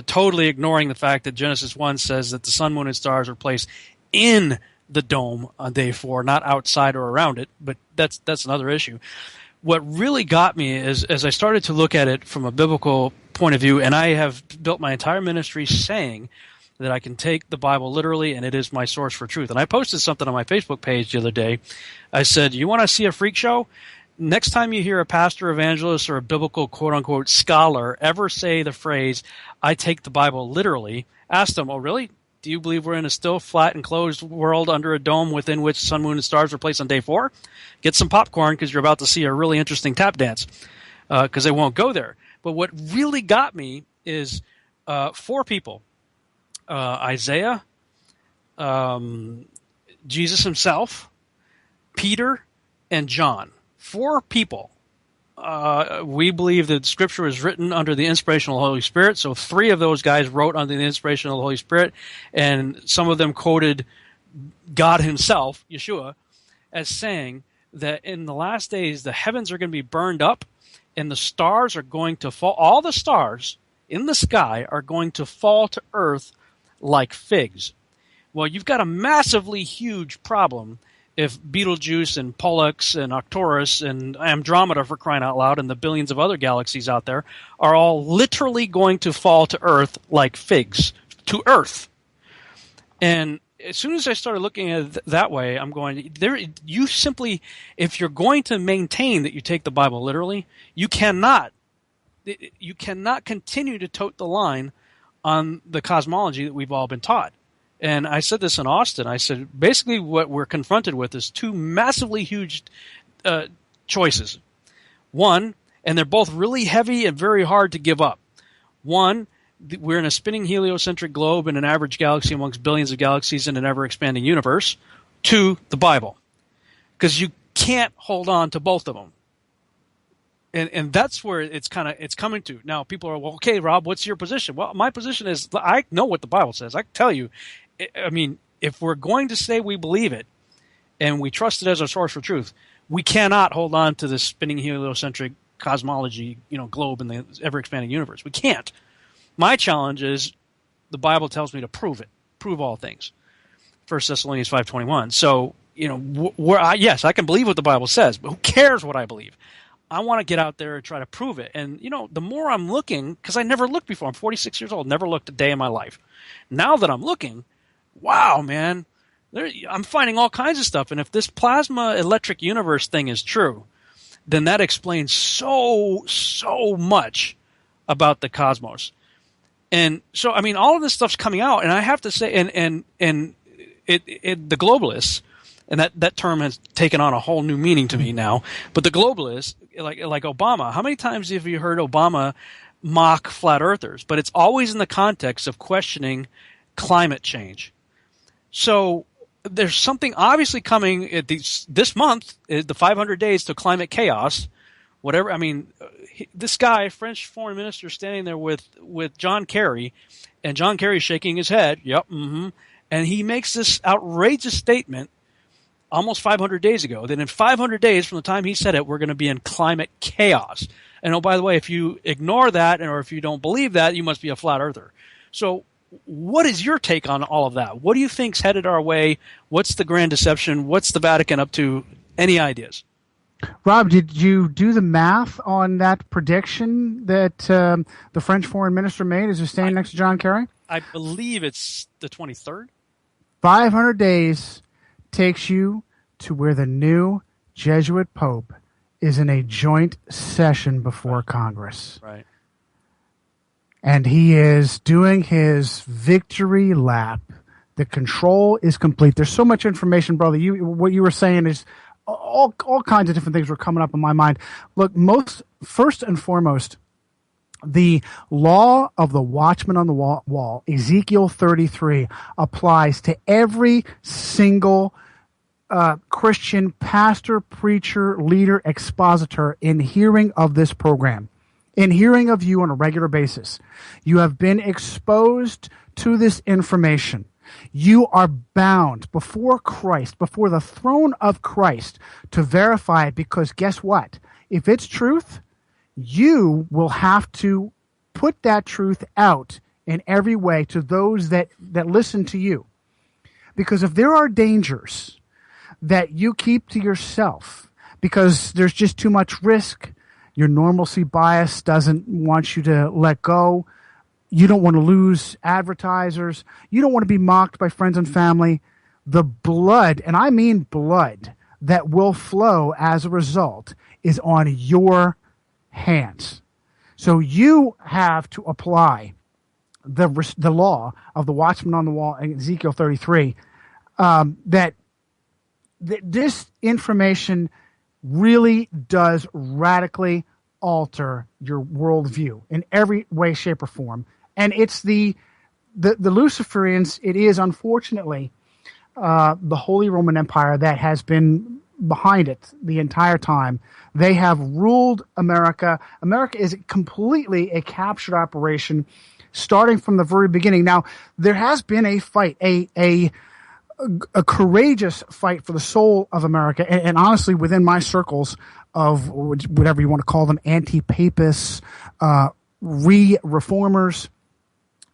totally ignoring the fact that Genesis 1 says that the sun, moon, and stars were placed in the dome on day 4, not outside or around it, but that's another issue. what really got me is as I started to look at it from a biblical point of view, and I have built my entire ministry saying that I can take the Bible literally and it is my source for truth. And I posted something on my Facebook page the other day. I said, you want to see a freak show? Next time you hear a pastor, evangelist, or a biblical quote-unquote scholar ever say the phrase, I take the Bible literally, ask them, oh, really? Do you believe we're in a still, flat, enclosed world under a dome within which sun, moon, and stars are placed on day 4? Get some popcorn because you're about to see a really interesting tap dance because they won't go there. But what really got me is 4 people. Isaiah, Jesus himself, Peter, and John. 4 people. We believe that Scripture is written under the inspiration of the Holy Spirit, so 3 of those guys wrote under the inspiration of the Holy Spirit, and some of them quoted God himself, Yeshua, as saying that in the last days the heavens are going to be burned up and the stars are going to fall. All the stars in the sky are going to fall to earth like figs. Well, you've got a massively huge problem if Betelgeuse and Pollux and Arcturus and Andromeda, for crying out loud, and the billions of other galaxies out there are all literally going to fall to Earth like figs, to Earth. And as soon as I started looking at it that way, I'm going, you simply, if you're going to maintain that you take the Bible literally, you cannot continue to tote the line on the cosmology that we've all been taught. And I said this in Austin. I said, basically what we're confronted with is 2 massively huge choices. One, and they're both really heavy and very hard to give up. One, we're in a spinning heliocentric globe in an average galaxy amongst billions of galaxies in an ever-expanding universe. 2, the Bible. Because you can't hold on to both of them. And that's where it's coming to. Now, people are, well, okay, Rob, what's your position? Well, my position is I know what the Bible says. I can tell you. I mean, if we're going to say we believe it and we trust it as our source for truth, we cannot hold on to this spinning heliocentric cosmology, globe in the ever-expanding universe. We can't. My challenge is the Bible tells me to prove it, prove all things. 1 Thessalonians 5:21. So, yes, I can believe what the Bible says, but who cares what I believe? I want to get out there and try to prove it. And, the more I'm looking, because I never looked before. I'm 46 years old, never looked a day in my life. Now that I'm looking, wow, man, I'm finding all kinds of stuff. And if this plasma electric universe thing is true, then that explains so much about the cosmos. And so, I mean, all of this stuff's coming out. And I have to say, and the globalists, and that term has taken on a whole new meaning to me now, but the globalists, like Obama, how many times have you heard Obama mock flat earthers? But it's always in the context of questioning climate change. So there's something obviously coming at this month, the 500 days to climate chaos, whatever. I mean, this guy, French foreign minister, standing there with John Kerry, and John Kerry's shaking his head. Yep, and he makes this outrageous statement almost 500 days ago, that in 500 days from the time he said it, we're going to be in climate chaos. And oh, by the way, if you ignore that, or if you don't believe that, you must be a flat earther. So what is your take on all of that? What do you think's headed our way? What's the grand deception? What's the Vatican up to? Any ideas? Rob, did you do the math on that prediction that the French foreign minister made as he's standing next to John Kerry? I believe it's the 23rd. 500 days takes you to where the new Jesuit Pope is in a joint session before Congress. Right. And he is doing his victory lap. The control is complete. There's so much information, brother. What you were saying is all kinds of different things were coming up in my mind. Look, first and foremost, the law of the watchman on the wall, Ezekiel 33, applies to every single Christian pastor, preacher, leader, expositor in hearing of this program, in hearing of you on a regular basis. You have been exposed to this information. You are bound before Christ, before the throne of Christ, to verify it, because guess what? If it's truth, you will have to put that truth out in every way to those that listen to you. Because if there are dangers that you keep to yourself because there's just too much risk. Your normalcy bias doesn't want you to let go. You don't want to lose advertisers. You don't want to be mocked by friends and family. The blood, and I mean blood, that will flow as a result is on your hands. So you have to apply the law of the watchman on the wall in Ezekiel 33, that this information really does radically alter your worldview in every way, shape, or form. And it's the Luciferians, it is unfortunately the Holy Roman Empire that has been behind it the entire time. They have ruled America. America is completely a captured operation starting from the very beginning. Now, there has been a fight, a courageous fight for the soul of America. And honestly, within my circles of whatever you want to call them, anti-papists, reformers,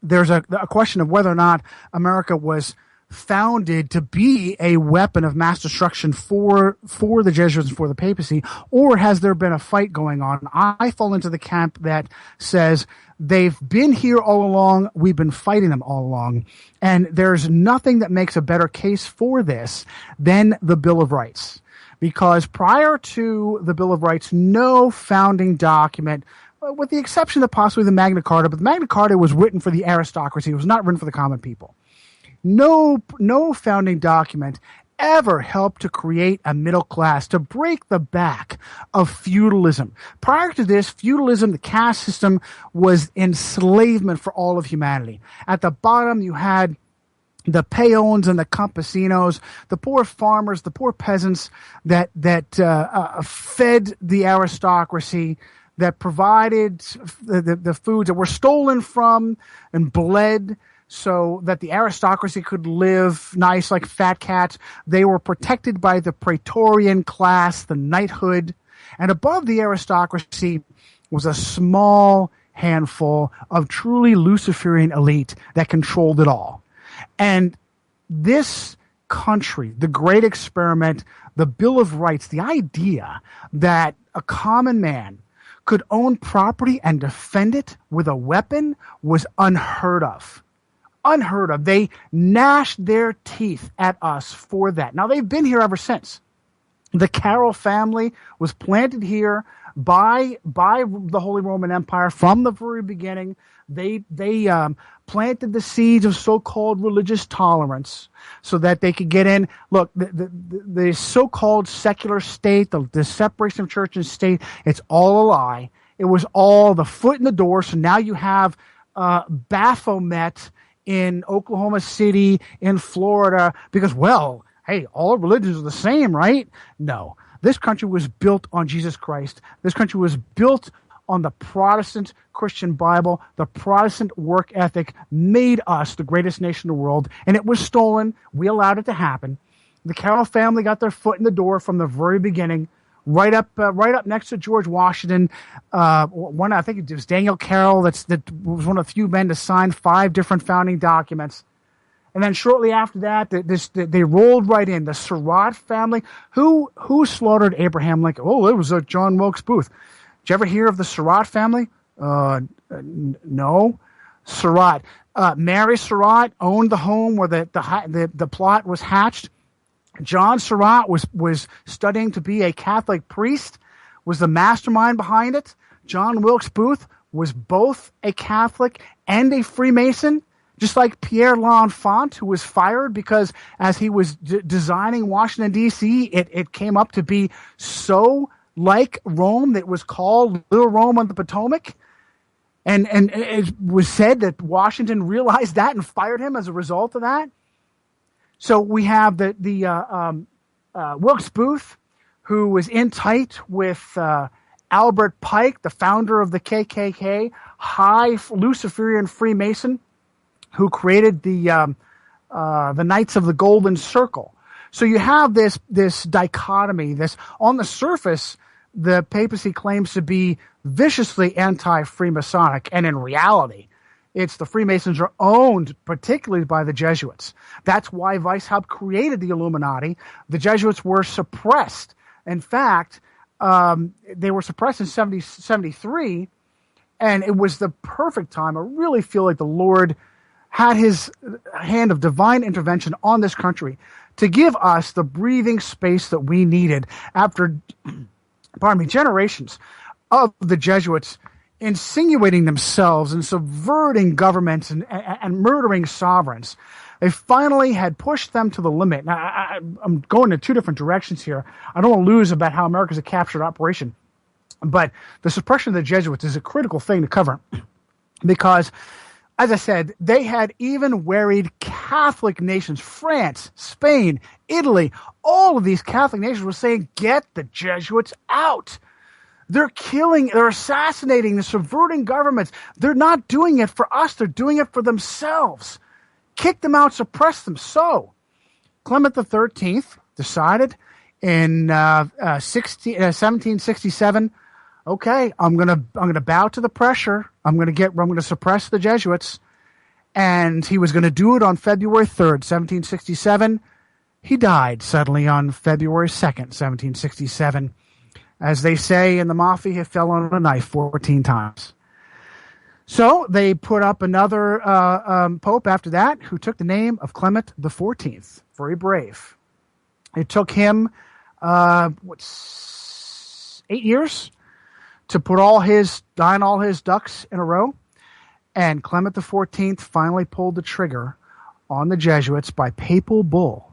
there's a question of whether or not America was founded to be a weapon of mass destruction for the Jesuits and for the papacy, or has there been a fight going on? I fall into the camp that says they've been here all along, we've been fighting them all along, and there's nothing that makes a better case for this than the Bill of Rights. Because prior to the Bill of Rights, no founding document, with the exception of possibly the Magna Carta, but the Magna Carta was written for the aristocracy, it was not written for the common people. No founding document ever helped to create a middle class, to break the back of feudalism. Prior to this, feudalism, the caste system, was enslavement for all of humanity. At the bottom, you had the peons and the campesinos, the poor farmers, the poor peasants that fed the aristocracy, that provided the foods that were stolen from and bled, so that the aristocracy could live nice like fat cats. They were protected by the Praetorian class, the knighthood. And above the aristocracy was a small handful of truly Luciferian elite that controlled it all. And this country, the great experiment, the Bill of Rights, the idea that a common man could own property and defend it with a weapon was unheard of. Unheard of. They gnashed their teeth at us for that. Now, they've been here ever since. The Carroll family was planted here by the Holy Roman Empire from the very beginning. They planted the seeds of so-called religious tolerance so that they could get in. Look, the so-called secular state, the separation of church and state, it's all a lie. It was all the foot in the door. So now you have Baphomet in Oklahoma City, in Florida, because, well, hey, all religions are the same, right? No. This country was built on Jesus Christ. This country was built on the Protestant Christian Bible. The Protestant work ethic made us the greatest nation in the world, and it was stolen. We allowed it to happen. The Carroll family got their foot in the door from the very beginning, right up next to George Washington. I think it was Daniel Carroll that was one of the few men to sign 5 different founding documents. And then shortly after that, they rolled right in. The Surratt family, who slaughtered Abraham Lincoln? Oh, it was John Wilkes Booth. Did you ever hear of the Surratt family? No. Surratt. Mary Surratt owned the home where the plot was hatched. John Surratt was studying to be a Catholic priest, was the mastermind behind it. John Wilkes Booth was both a Catholic and a Freemason, just like Pierre L'Enfant, who was fired because as he was designing Washington, D.C., it came up to be so like Rome that it was called Little Rome on the Potomac. And it was said that Washington realized that and fired him as a result of that. So we have the Wilkes Booth, who was in tight with Albert Pike, the founder of the KKK, high Luciferian Freemason, who created the Knights of the Golden Circle. So you have this dichotomy. This, on the surface, the papacy claims to be viciously anti-Freemasonic, and in reality, it's the Freemasons are owned particularly by the Jesuits. That's why Weishaupt created the Illuminati. The Jesuits were suppressed In fact, they were suppressed in 73, and it was the perfect time. I really feel like the Lord had his hand of divine intervention on this country to give us the breathing space that we needed after, generations of the Jesuits insinuating themselves and subverting governments and murdering sovereigns. They finally had pushed them to the limit. Now, I'm going in two different directions here. I don't want to lose about how America's a captured operation. But the suppression of the Jesuits is a critical thing to cover because, as I said, they had even worried Catholic nations, France, Spain, Italy, all of these Catholic nations were saying, get the Jesuits out. They're killing, they're assassinating, they're subverting governments. They're not doing it for us. They're doing it for themselves. Kick them out, suppress them. So Clement XIII decided in 1767, okay, I'm gonna bow to the pressure. I'm gonna suppress the Jesuits, and he was gonna do it on February 3rd, 1767. He died suddenly on February 2nd, 1767. As they say in the mafia, he fell on a knife 14 times. So they put up another pope after that, who took the name of Clement XIV. Very brave. It took him 8 years to put dine all his ducks in a row, and Clement XIV finally pulled the trigger on the Jesuits by papal bull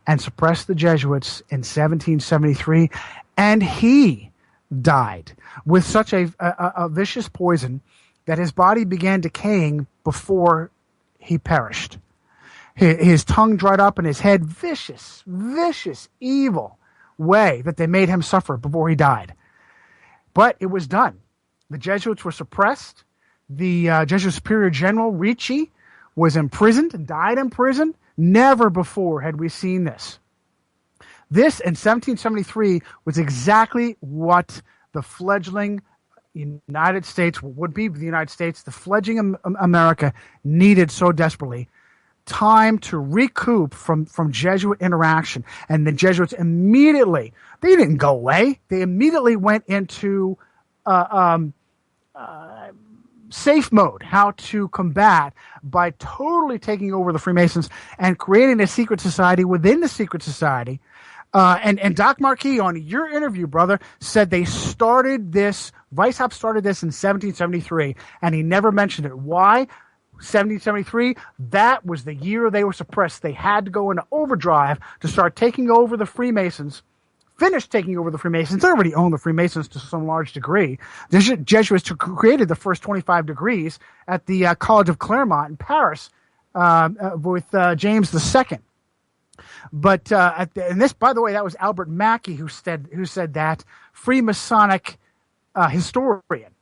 and suppressed the Jesuits in 1773, and he died with such a vicious poison that his body began decaying before he perished. His tongue dried up and his head, vicious, evil way that they made him suffer before he died. But it was done. The Jesuits were suppressed. The Jesuit Superior General, Ricci, was imprisoned and died in prison. Never before had we seen this. This, in 1773, was exactly what the fledgling United States, would be the United States, the fledgling America needed so desperately. Time to recoup from Jesuit interaction. And the Jesuits immediately, they didn't go away. They immediately went into safe mode, how to combat by totally taking over the Freemasons and creating a secret society within the secret society. And Doc Marquis, on your interview, brother, said they started this, Weishaupt started this in 1773, and he never mentioned it. Why? 1773, that was the year they were suppressed. They had to go into overdrive to start taking over the Freemasons, finish taking over the Freemasons. They already owned the Freemasons to some large degree. The Jesuits created the first 25 degrees at the College of Claremont in Paris with James II. But and this, by the way, that was Albert Mackey who said that, Freemasonic historian.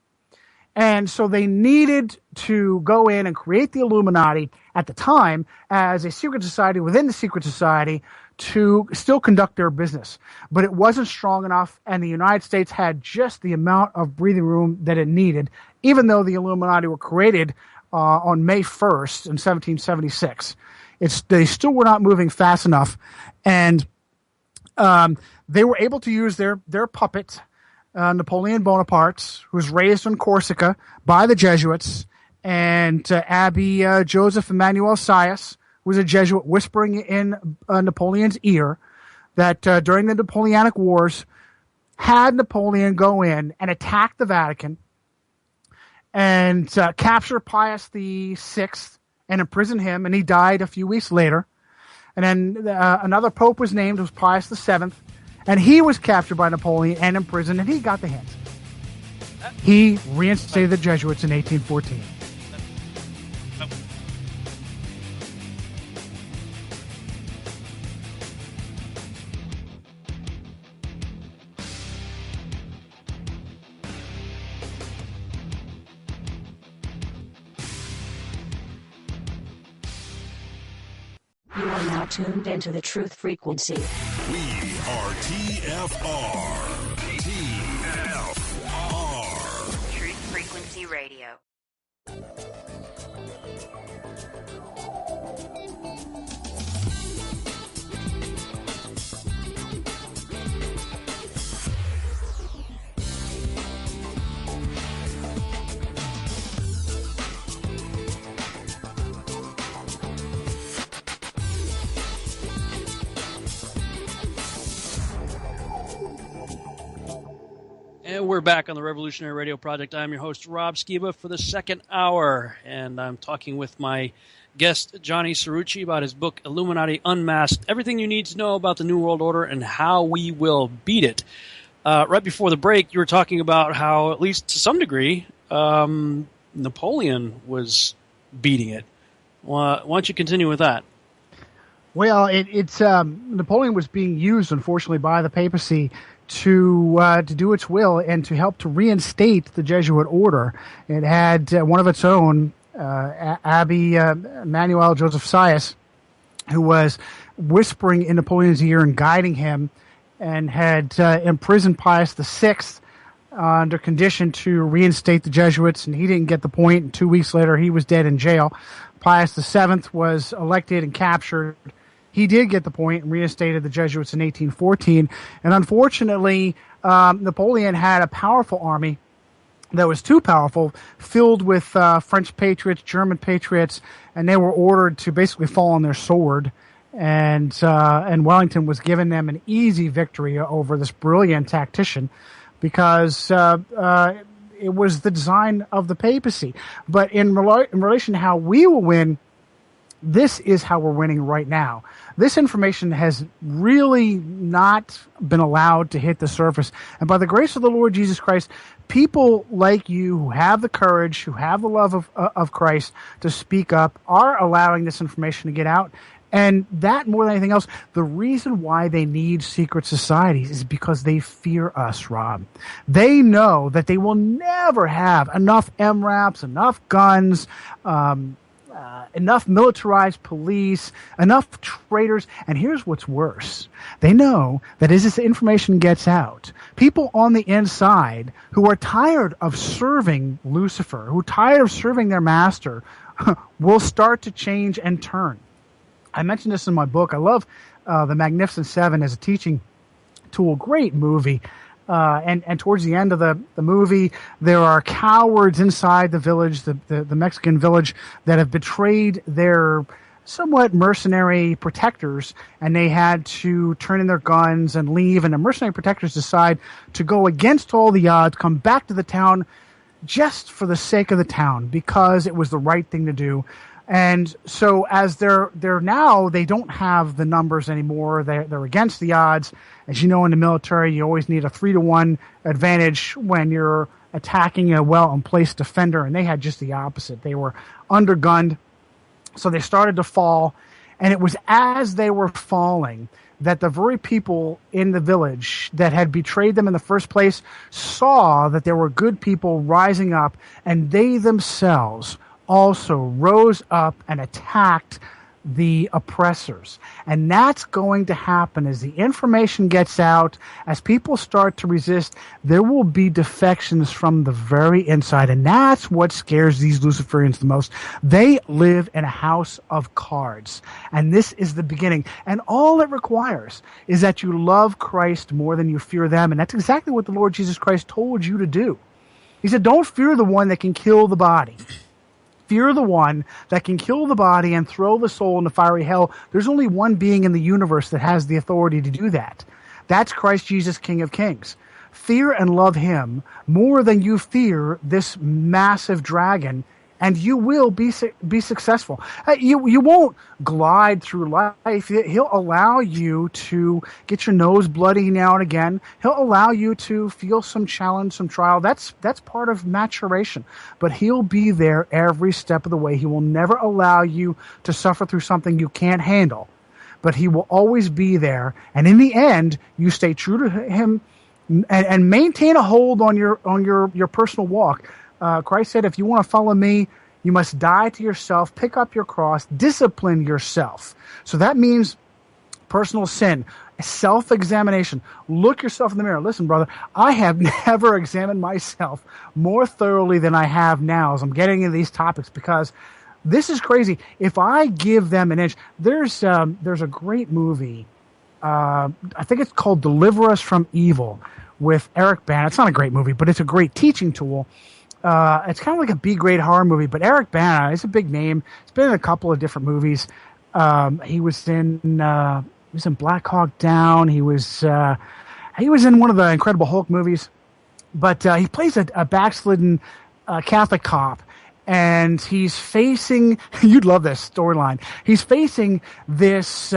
And so they needed to go in and create the Illuminati at the time as a secret society within the secret society to still conduct their business. But it wasn't strong enough, and the United States had just the amount of breathing room that it needed, even though the Illuminati were created on May 1st in 1776. They still were not moving fast enough, and they were able to use their puppet, Napoleon Bonaparte, who was raised on Corsica by the Jesuits, and Abbé Joseph Emmanuel Sias, who was a Jesuit, whispering in Napoleon's ear that during the Napoleonic Wars, had Napoleon go in and attack the Vatican and capture Pius VI and imprison him, and he died a few weeks later. And then another pope was named, it was Pius VII, and he was captured by Napoleon and imprisoned, and he got the hint. He reinstated the Jesuits in 1814. You are now tuned into the truth frequency. We are TFR. TFR. Truth Frequency Radio. And we're back on the Revolutionary Radio Project. I'm your host, Rob Skiba, for the second hour. And I'm talking with my guest, Johnny Cirucci, about his book, Illuminati Unmasked, everything you need to know about the New World Order and how we will beat it. Right before the break, you were talking about how, at least to some degree, Napoleon was beating it. Why don't you continue with that? Well, Napoleon was being used, unfortunately, by the papacy to do its will and to help to reinstate the Jesuit order. It had one of its own, Abbé Manuel Joseph Sias, who was whispering in Napoleon's ear and guiding him, and had imprisoned Pius VI under condition to reinstate the Jesuits, and he didn't get the point. And 2 weeks later, he was dead in jail. Pius VII was elected and captured. He did get the point and reinstated the Jesuits in 1814. And unfortunately, Napoleon had a powerful army that was too powerful, filled with French patriots, German patriots, and they were ordered to basically fall on their sword. And Wellington was giving them an easy victory over this brilliant tactician, because it was the design of the papacy. But in relation to how we will win, this is how we're winning right now. This information has really not been allowed to hit the surface. And by the grace of the Lord Jesus Christ, people like you who have the courage, who have the love of Christ to speak up, are allowing this information to get out. And that, more than anything else, the reason why they need secret societies is because they fear us, Rob. They know that they will never have enough MRAPs, enough guns, enough militarized police, enough traitors. And here's what's worse. They know that as this information gets out, people on the inside who are tired of serving Lucifer, who are tired of serving their master, will start to change and turn. I mentioned this in my book. I love The Magnificent Seven as a teaching tool. Great movie. And towards the end of the movie, there are cowards inside the village, the Mexican village, that have betrayed their somewhat mercenary protectors, and they had to turn in their guns and leave. And the mercenary protectors decide to go against all the odds, come back to the town just for the sake of the town, because it was the right thing to do. And so as they're now, they don't have the numbers anymore. They're against the odds. As you know, in the military, you always need a 3-to-1 advantage when you're attacking a well-placed defender. And they had just the opposite. They were undergunned. So they started to fall. And it was as they were falling that the very people in the village that had betrayed them in the first place saw that there were good people rising up, and they themselves also rose up and attacked the oppressors. And that's going to happen as the information gets out, as people start to resist. There will be defections from the very inside, and that's what scares these Luciferians the most. They live in a house of cards, and this is the beginning. And all it requires is that you love Christ more than you fear them, and that's exactly what the Lord Jesus Christ told you to do. He said, don't fear the one that can kill the body. Fear the one that can kill the body and throw the soul into fiery hell. There's only one being in the universe that has the authority to do that. That's Christ Jesus, King of Kings. Fear and love him more than you fear this massive dragon, and you will be successful. You won't glide through life. He'll allow you to get your nose bloody now and again. He'll allow you to feel some challenge, some trial. That's part of maturation. But he'll be there every step of the way. He will never allow you to suffer through something you can't handle. But he will always be there. And in the end, you stay true to him and maintain a hold on your personal walk. Christ said, if you want to follow me, you must die to yourself, pick up your cross, discipline yourself. So that means personal sin, self-examination. Look yourself in the mirror. Listen, brother, I have never examined myself more thoroughly than I have now as I'm getting into these topics, because this is crazy. If I give them an inch, there's a great movie. I think it's called Deliver Us from Evil with Eric Bana. It's not a great movie, but it's a great teaching tool. It's kind of like a B-grade horror movie, but Eric Bana is a big name. He's been in a couple of different movies. He was in Black Hawk Down. He was in one of the Incredible Hulk movies. But he plays a backslidden Catholic cop, and he's facing, you'd love this storyline, he's facing this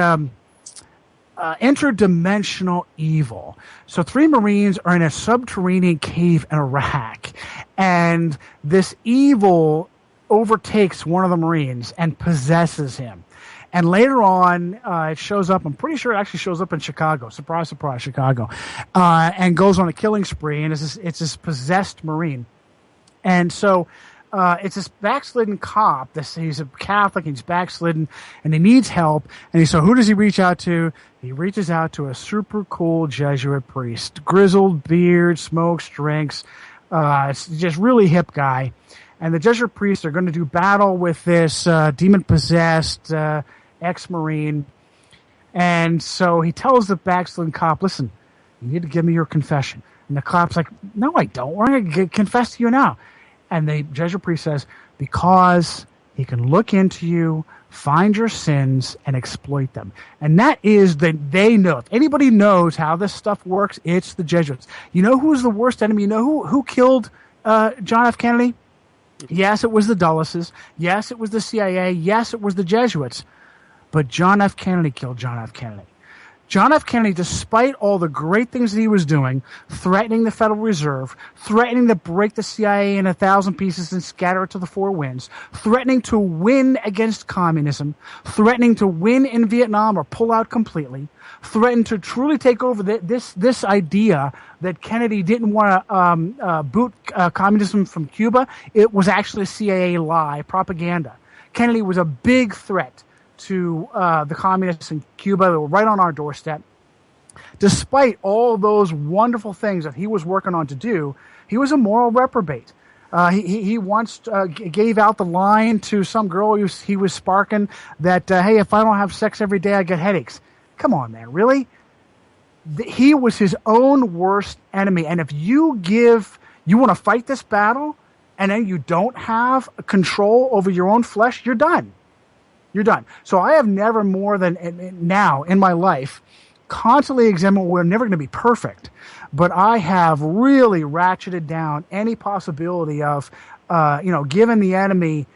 interdimensional evil. So 3 Marines are in a subterranean cave in Iraq, and this evil overtakes one of the Marines and possesses him. And later on, it shows up, I'm pretty sure it actually shows up in Chicago, surprise, surprise, Chicago, and goes on a killing spree, and it's this possessed Marine. And so it's this backslidden cop. He's a Catholic, and he's backslidden, and he needs help. And so who does he reach out to? He reaches out to a super cool Jesuit priest, grizzled beard, smokes, drinks, just really hip guy. And the Jesuit priests are going to do battle with this demon-possessed ex-Marine. And so he tells the backslidden cop, listen, you need to give me your confession. And the cop's like, no, I don't. We're going to confess to you now. And the Jesuit priest says, because he can look into you, find your sins, and exploit them. And that is that they know. If anybody knows how this stuff works, it's the Jesuits. You know who's the worst enemy? You know who killed John F. Kennedy? Yes, it was the Dulleses. Yes, it was the CIA. Yes, it was the Jesuits. But John F. Kennedy killed John F. Kennedy. John F. Kennedy, despite all the great things that he was doing, threatening the Federal Reserve, threatening to break the CIA in 1,000 pieces and scatter it to the 4 winds, threatening to win against communism, threatening to win in Vietnam or pull out completely, threatened to truly take over this idea that Kennedy didn't want to boot communism from Cuba. It was actually a CIA lie, propaganda. Kennedy was a big threat to the communists in Cuba that were right on our doorstep. Despite all those wonderful things that he was working on to do, he was a moral reprobate. He once gave out the line to some girl he was sparking that, hey, if I don't have sex every day, I get headaches. Come on, man, really? He was his own worst enemy. And if you want to fight this battle, and then you don't have control over your own flesh, you're done. You're done. So I have never more than now in my life constantly examined. We're never going to be perfect, but I have really ratcheted down any possibility of, giving the enemy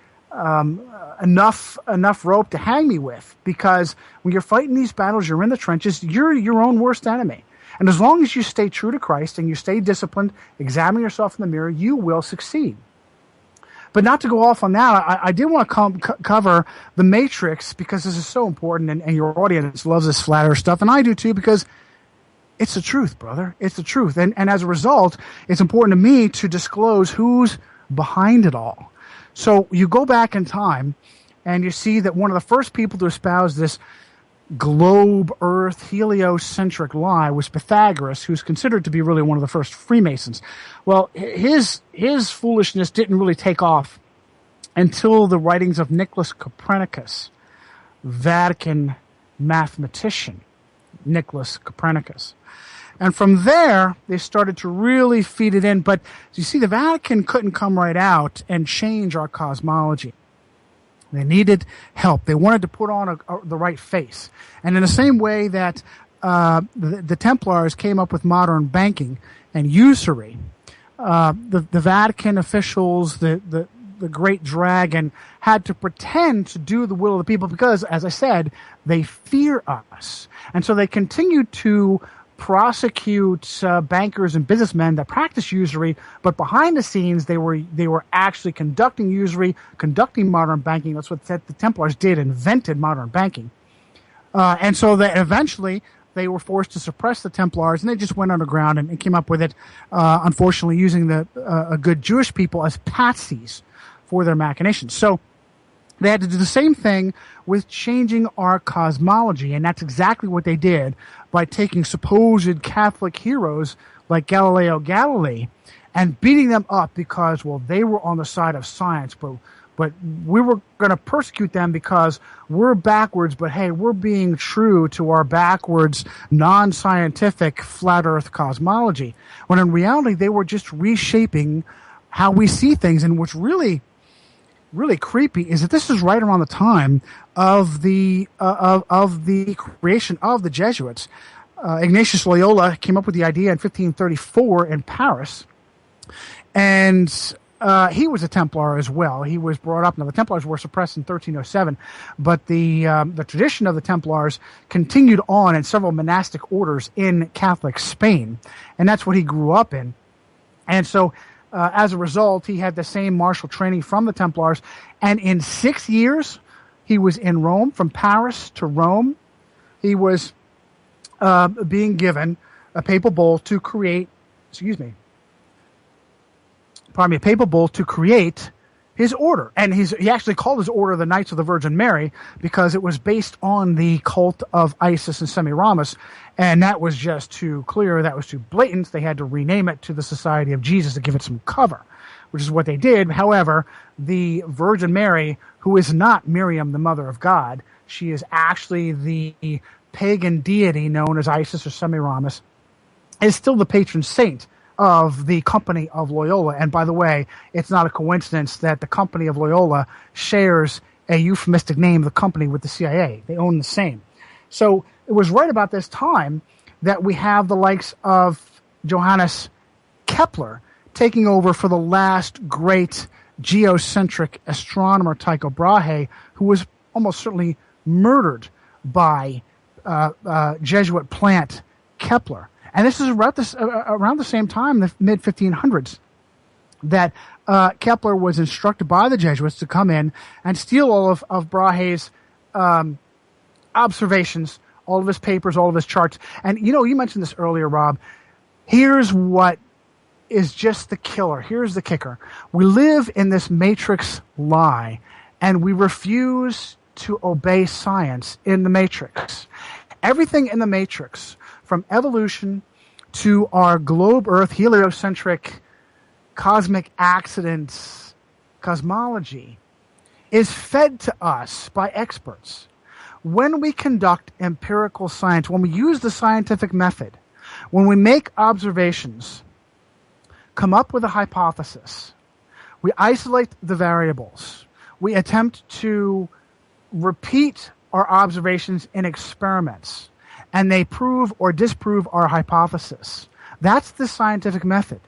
enough rope to hang me with. Because when you're fighting these battles, you're in the trenches. You're your own worst enemy. And as long as you stay true to Christ and you stay disciplined, examine yourself in the mirror, you will succeed. But not to go off on that, I did want to cover The Matrix because this is so important, and your audience loves this flat earth stuff, and I do too, because it's the truth, brother. It's the truth. And as a result, it's important to me to disclose who's behind it all. So you go back in time, and you see that one of the first people to espouse this globe, earth, heliocentric lie was Pythagoras, who's considered to be really one of the first Freemasons. Well, his foolishness didn't really take off until the writings of Nicholas Copernicus, Vatican mathematician Nicholas Copernicus. And from there, they started to really feed it in. But you see, the Vatican couldn't come right out and change our cosmology. They needed help. They wanted to put on the right face. And in the same way that the Templars came up with modern banking and usury, the Vatican officials, the great dragon, had to pretend to do the will of the people because, as I said, they fear us. And so they continued to prosecute bankers and businessmen that practice usury, but behind the scenes they were actually conducting usury, conducting modern banking. That's what the Templars did, invented modern banking. And so that eventually they were forced to suppress the Templars, and they just went underground and came up with it, unfortunately using a good Jewish people as patsies for their machinations. So they had to do the same thing with changing our cosmology, and that's exactly what they did by taking supposed Catholic heroes like Galileo Galilei and beating them up because, well, they were on the side of science, but we were going to persecute them because we're backwards, but hey, we're being true to our backwards, non-scientific, flat earth cosmology. When in reality, they were just reshaping how we see things, and what's really creepy is that this is right around the time of the creation of the Jesuits. Ignatius Loyola came up with the idea in 1534 in Paris, And he was a Templar as well. He was brought up. Now, the Templars were suppressed in 1307, but the tradition of the Templars continued on in several monastic orders in Catholic Spain, and that's what he grew up in. And so, as a result, he had the same martial training from the Templars, and in 6 years, he was in Rome. From Paris to Rome, he was being given a papal bull to create, a papal bull to create his order. And he actually called his order the Knights of the Virgin Mary because it was based on the cult of Isis and Semiramis. And that was just too clear. That was too blatant. They had to rename it to the Society of Jesus to give it some cover, which is what they did. However, the Virgin Mary, who is not Miriam, the mother of God, she is actually the pagan deity known as Isis or Semiramis, is still the patron saint of the Company of Loyola. And by the way, it's not a coincidence that the Company of Loyola shares a euphemistic name, the company, with the CIA. They own the same. So it was right about this time that we have the likes of Johannes Kepler taking over for the last great geocentric astronomer, Tycho Brahe, who was almost certainly murdered by Jesuit plant Kepler. And this is around the same time, the mid-1500s, that Kepler was instructed by the Jesuits to come in and steal all of Brahe's observations, all of his papers, all of his charts. And, you mentioned this earlier, Rob. Here's what is just the killer. Here's the kicker. We live in this matrix lie, and we refuse to obey science in the matrix. Everything in the matrix, from evolution to our globe Earth heliocentric cosmic accidents cosmology, is fed to us by experts. When we conduct empirical science, when we use the scientific method, when we make observations, come up with a hypothesis, we isolate the variables, we attempt to repeat our observations in experiments, and they prove or disprove our hypothesis. That's the scientific method.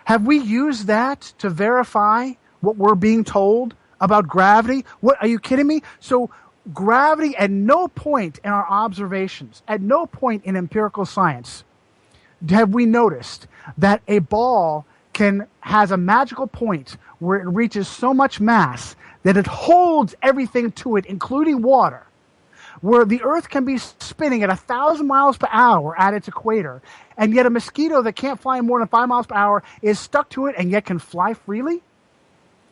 Have we used that to verify what we're being told about gravity? What, are you kidding me? So gravity, at no point in our observations, at no point in empirical science, have we noticed that a ball has a magical point where it reaches so much mass that it holds everything to it, including water, where the Earth can be spinning at 1,000 miles per hour at its equator, and yet a mosquito that can't fly more than 5 miles per hour is stuck to it and yet can fly freely?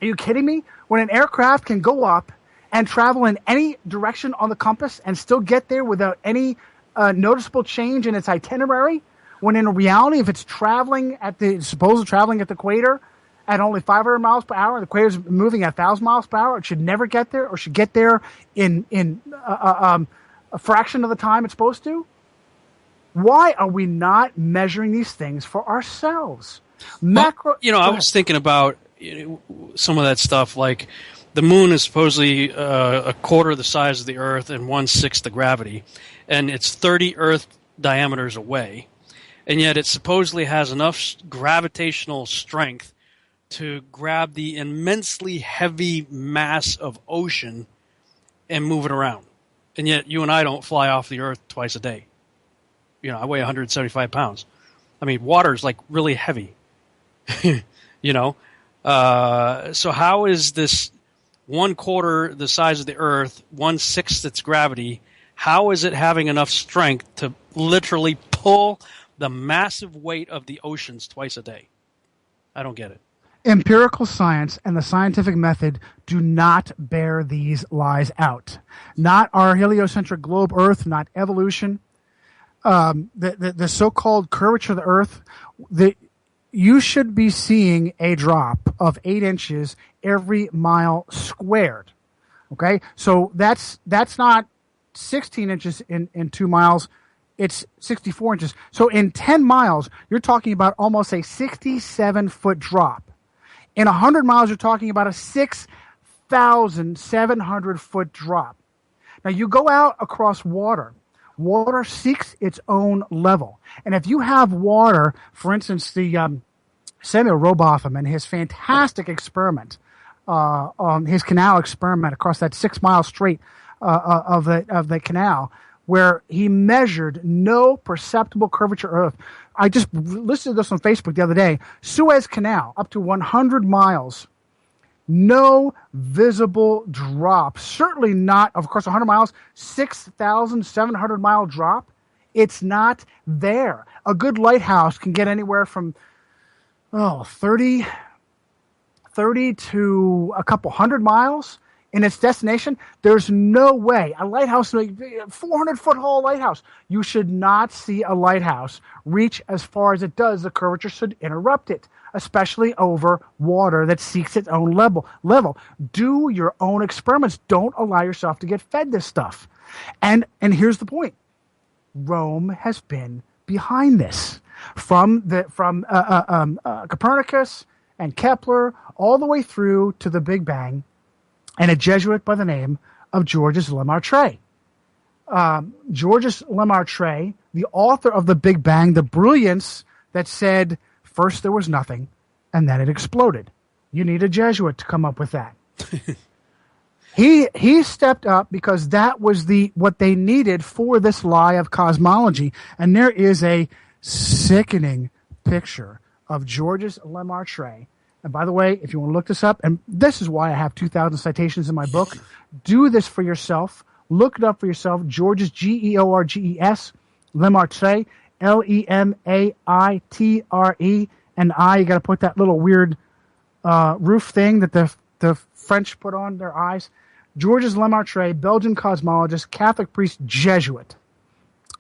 Are you kidding me? When an aircraft can go up and travel in any direction on the compass and still get there without any noticeable change in its itinerary, when in reality, if it's traveling supposed traveling at the equator at only 500 miles per hour, and the equator is moving at 1,000 miles per hour, it should never get there, or should get there in a fraction of the time it's supposed to? Why are we not measuring these things for ourselves? I was thinking about some of that stuff, like the moon is supposedly a quarter the size of the Earth and 1/6 the gravity, and it's 30 Earth diameters away, and yet it supposedly has enough gravitational strength to grab the immensely heavy mass of ocean and move it around. And yet you and I don't fly off the Earth twice a day. I weigh 175 pounds. I mean, water's like really heavy. So how is this 1/4 the size of the Earth, 1/6 its gravity, how is it having enough strength to literally pull the massive weight of the oceans twice a day? I don't get it. Empirical science and the scientific method do not bear these lies out. Not our heliocentric globe Earth, not evolution. The so-called curvature of the Earth, you should be seeing a drop of 8 inches every mile squared. Okay? So that's not 16 inches in 2 miles. It's 64 inches. So in 10 miles, you're talking about almost a 67-foot drop. In 100 miles, you're talking about a 6,700-foot drop. Now, you go out across water. Water seeks its own level. And if you have water, for instance, the Samuel Rowbotham and his fantastic experiment, his canal experiment across that 6 mile strait of the canal, where he measured no perceptible curvature Earth. I just listed this on Facebook the other day. Suez Canal, up to 100 miles. No visible drop. Certainly not, of course, 100 miles, 6,700 mile drop. It's not there. A good lighthouse can get anywhere from 30 to a couple hundred miles in its destination. There's no way a lighthouse, 400-foot tall lighthouse, you should not see a lighthouse reach as far as it does. The curvature should interrupt it, especially over water that seeks its own level. Do your own experiments. Don't allow yourself to get fed this stuff. And here's the point. Rome has been behind this from Copernicus and Kepler all the way through to the Big Bang, and a Jesuit by the name of Georges Lemaitre. Georges Lemaitre, the author of the Big Bang, the brilliance that said first there was nothing and then it exploded. You need a Jesuit to come up with that. He stepped up because that was what they needed for this lie of cosmology. And there is a sickening picture of Georges Lemaitre. And by the way, if you want to look this up, and this is why I have 2,000 citations in my book, do this for yourself. Look it up for yourself. Georges, Georges, Lemaitre, Lemaitre, and I. You got to put that little weird roof thing that the French put on their eyes. Georges Lemaitre, Belgian cosmologist, Catholic priest, Jesuit.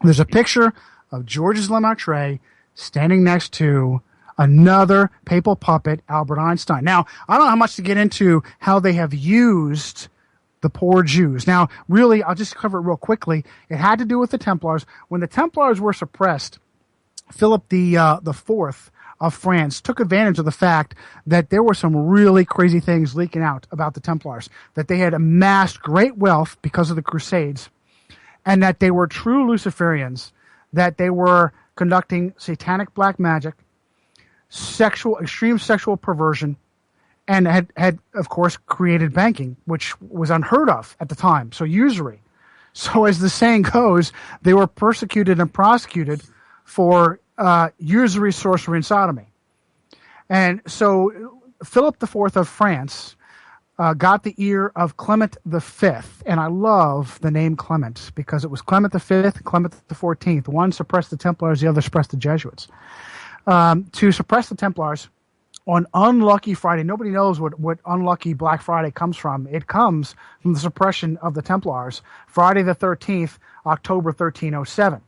There's a picture of Georges Lemaitre standing next to another papal puppet, Albert Einstein. Now, I don't know how much to get into how they have used the poor Jews. Now, really, I'll just cover it real quickly. It had to do with the Templars. When the Templars were suppressed, Philip the Fourth of France took advantage of the fact that there were some really crazy things leaking out about the Templars, that they had amassed great wealth because of the Crusades, and that they were true Luciferians, that they were conducting satanic black magic, extreme sexual perversion, and had of course created banking, which was unheard of at the time. So usury. So as the saying goes, they were persecuted and prosecuted for usury, sorcery, and sodomy. And so Philip IV of France got the ear of Clement V, and I love the name Clement because it was Clement V, Clement XIV. One suppressed the Templars, the other suppressed the Jesuits. To suppress the Templars on Unlucky Friday. Nobody knows what Unlucky Black Friday comes from. It comes from the suppression of the Templars, Friday the 13th, October 1307.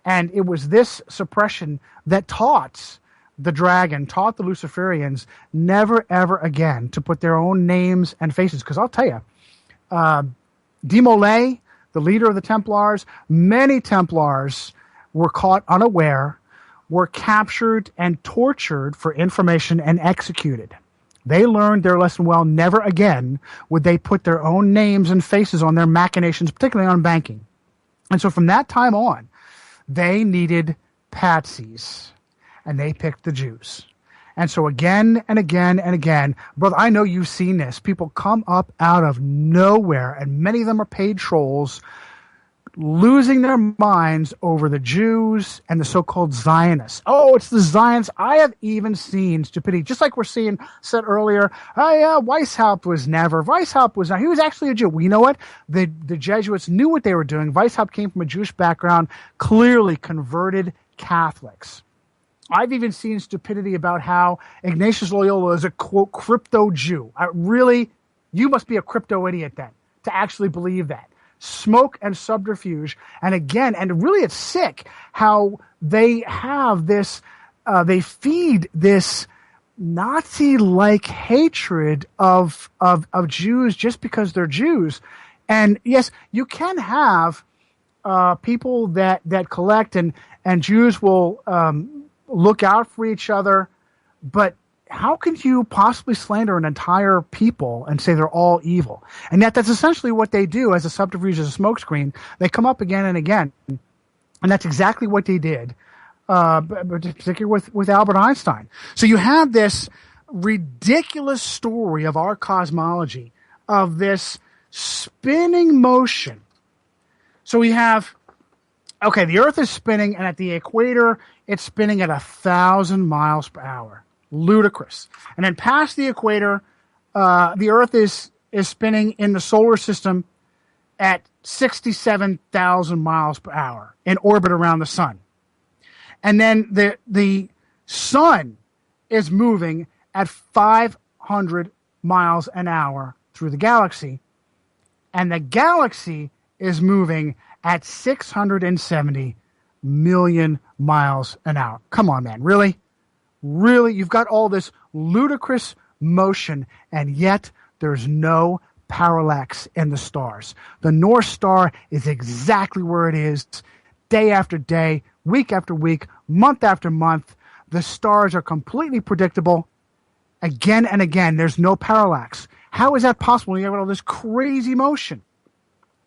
And it was this suppression that taught the dragon, taught the Luciferians never, ever again to put their own names and faces. Because I'll tell you, de Molay, the leader of the Templars, many Templars were caught unaware, were captured and tortured for information and executed. They learned their lesson well. Never again would they put their own names and faces on their machinations, particularly on banking. And so from that time on, they needed patsies, and they picked the Jews. And so again and again and again, brother, I know you've seen this. People come up out of nowhere, and many of them are paid trolls, losing their minds over the Jews and the so-called Zionists. Oh, it's the Zionists. I have even seen stupidity, just like we're seeing, said earlier, Weishaupt was never. Weishaupt was not. He was actually a Jew. Well, you know what? The Jesuits knew what they were doing. Weishaupt came from a Jewish background, clearly converted Catholics. I've even seen stupidity about how Ignatius Loyola is a, quote, crypto Jew. You must be a crypto idiot then to actually believe that. Smoke and subterfuge. And again, and really it's sick how they have this, they feed this Nazi-like hatred of Jews just because they're Jews. And yes, you can have people that collect, and Jews will look out for each other, but how can you possibly slander an entire people and say they're all evil? And yet that's essentially what they do as a subterfuge, as a smokescreen. They come up again and again. And that's exactly what they did but particularly with Albert Einstein. So you have this ridiculous story of our cosmology, of this spinning motion. So we have, okay, the Earth is spinning, and at the equator, it's spinning at 1,000 miles per hour. Ludicrous. And then past the equator, the Earth is spinning in the solar system at 67,000 miles per hour in orbit around the sun. And then the sun is moving at 500 miles an hour through the galaxy, and the galaxy is moving at 670 million miles an hour. Come on, man. Really? Really? You've got all this ludicrous motion, and yet there's no parallax in the stars. The North Star is exactly where it is, day after day, week after week, month after month. The stars are completely predictable. Again and again, there's no parallax. How is that possible when you have all this crazy motion?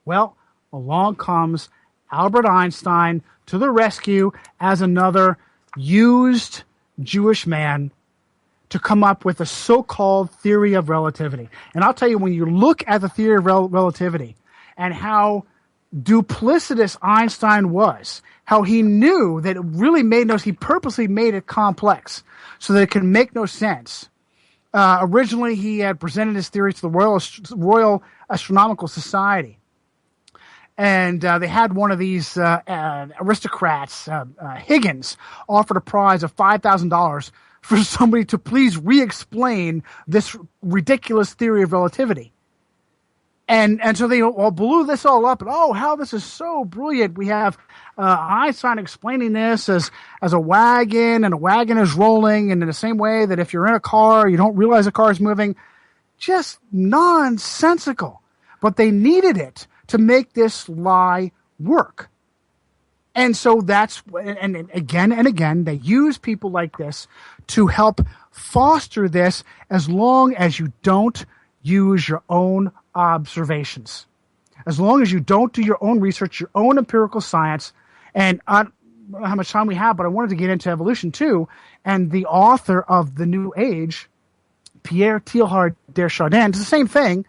Well, along comes Albert Einstein to the rescue as another used Jewish man to come up with a so-called theory of relativity. And I'll tell you, when you look at the theory of relativity and how duplicitous Einstein was, how he knew that it really made no sense, he purposely made it complex so that it could make no sense. Originally, he had presented his theory to the Royal Astronomical Society. And they had one of these aristocrats, Higgins, offered a prize of $5,000 for somebody to please re-explain this ridiculous theory of relativity. And so they all blew this all up. And, oh, how this is so brilliant. We have Einstein explaining this as a wagon, and a wagon is rolling. And in the same way that if you're in a car, you don't realize the car is moving. Just nonsensical. But they needed it to make this lie work. And so and again, they use people like this to help foster this, as long as you don't use your own observations. As long as you don't do your own research, your own empirical science. And I don't know how much time we have, but I wanted to get into evolution too. And the author of The New Age, Pierre Teilhard de Chardin, does the same thing.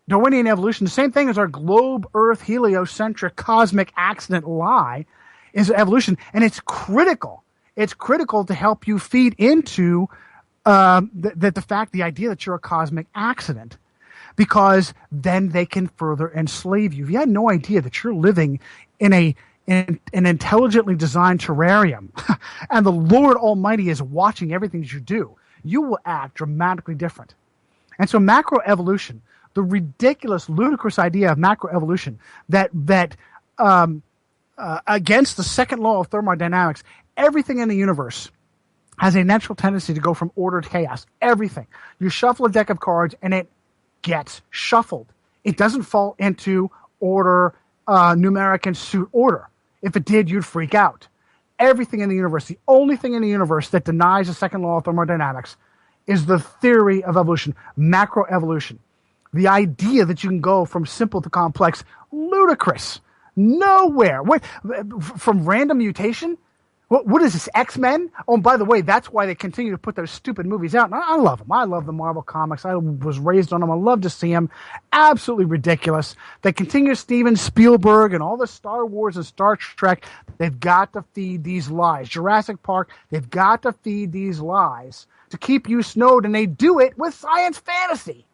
Darwinian evolution, the same thing as our globe, Earth, heliocentric, cosmic accident lie, is evolution. And it's critical. It's critical to help you feed into the idea that you're a cosmic accident, because then they can further enslave you. If you had no idea that you're living in an intelligently designed terrarium and the Lord Almighty is watching everything you do, you will act dramatically different. And so macroevolution, the ridiculous, ludicrous idea of macroevolution that against the second law of thermodynamics, everything in the universe has a natural tendency to go from order to chaos. Everything. You shuffle a deck of cards and it gets shuffled. It doesn't fall into order, numeric and suit order. If it did, you'd freak out. Everything in the universe, the only thing in the universe that denies the second law of thermodynamics is the theory of evolution, macroevolution. The idea that you can go from simple to complex, ludicrous. Nowhere. From random mutation? What is this, X-Men? Oh, and by the way, that's why they continue to put those stupid movies out. And I love them. I love the Marvel comics. I was raised on them. I love to see them. Absolutely ridiculous. They continue, Steven Spielberg and all the Star Wars and Star Trek. They've got to feed these lies. Jurassic Park, they've got to feed these lies to keep you snowed, and they do it with science fantasy.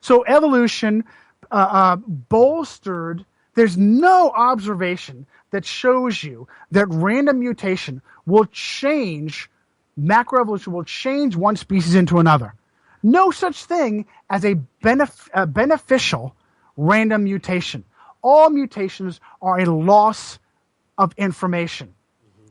So evolution bolstered. There's no observation that shows you that random mutation will change, macroevolution will change one species into another. No such thing as a beneficial random mutation. All mutations are a loss of information.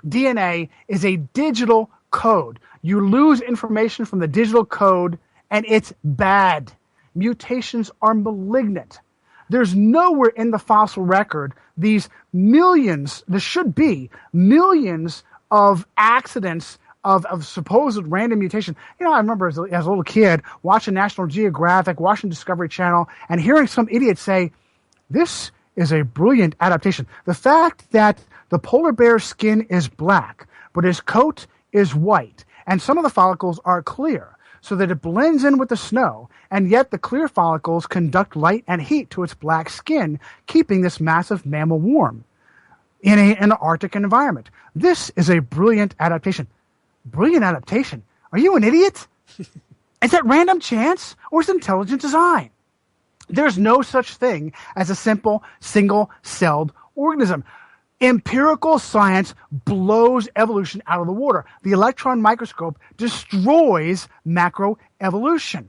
DNA is a digital code. You lose information from the digital code, and it's bad. Mutations are malignant. There's nowhere in the fossil record these millions, there should be millions of accidents of supposed random mutation. You know, I remember as a little kid watching National Geographic, watching Discovery Channel, and hearing some idiot say, this is a brilliant adaptation. The fact that the polar bear's skin is black, but his coat is white, and some of the follicles are clear, so that it blends in with the snow, and yet the clear follicles conduct light and heat to its black skin, keeping this massive mammal warm in an Arctic environment. This is a brilliant adaptation. Brilliant adaptation? Are you an idiot? Is that random chance, or is it intelligent design? There's no such thing as a simple, single-celled organism. Empirical science blows evolution out of the water. The electron microscope destroys macroevolution.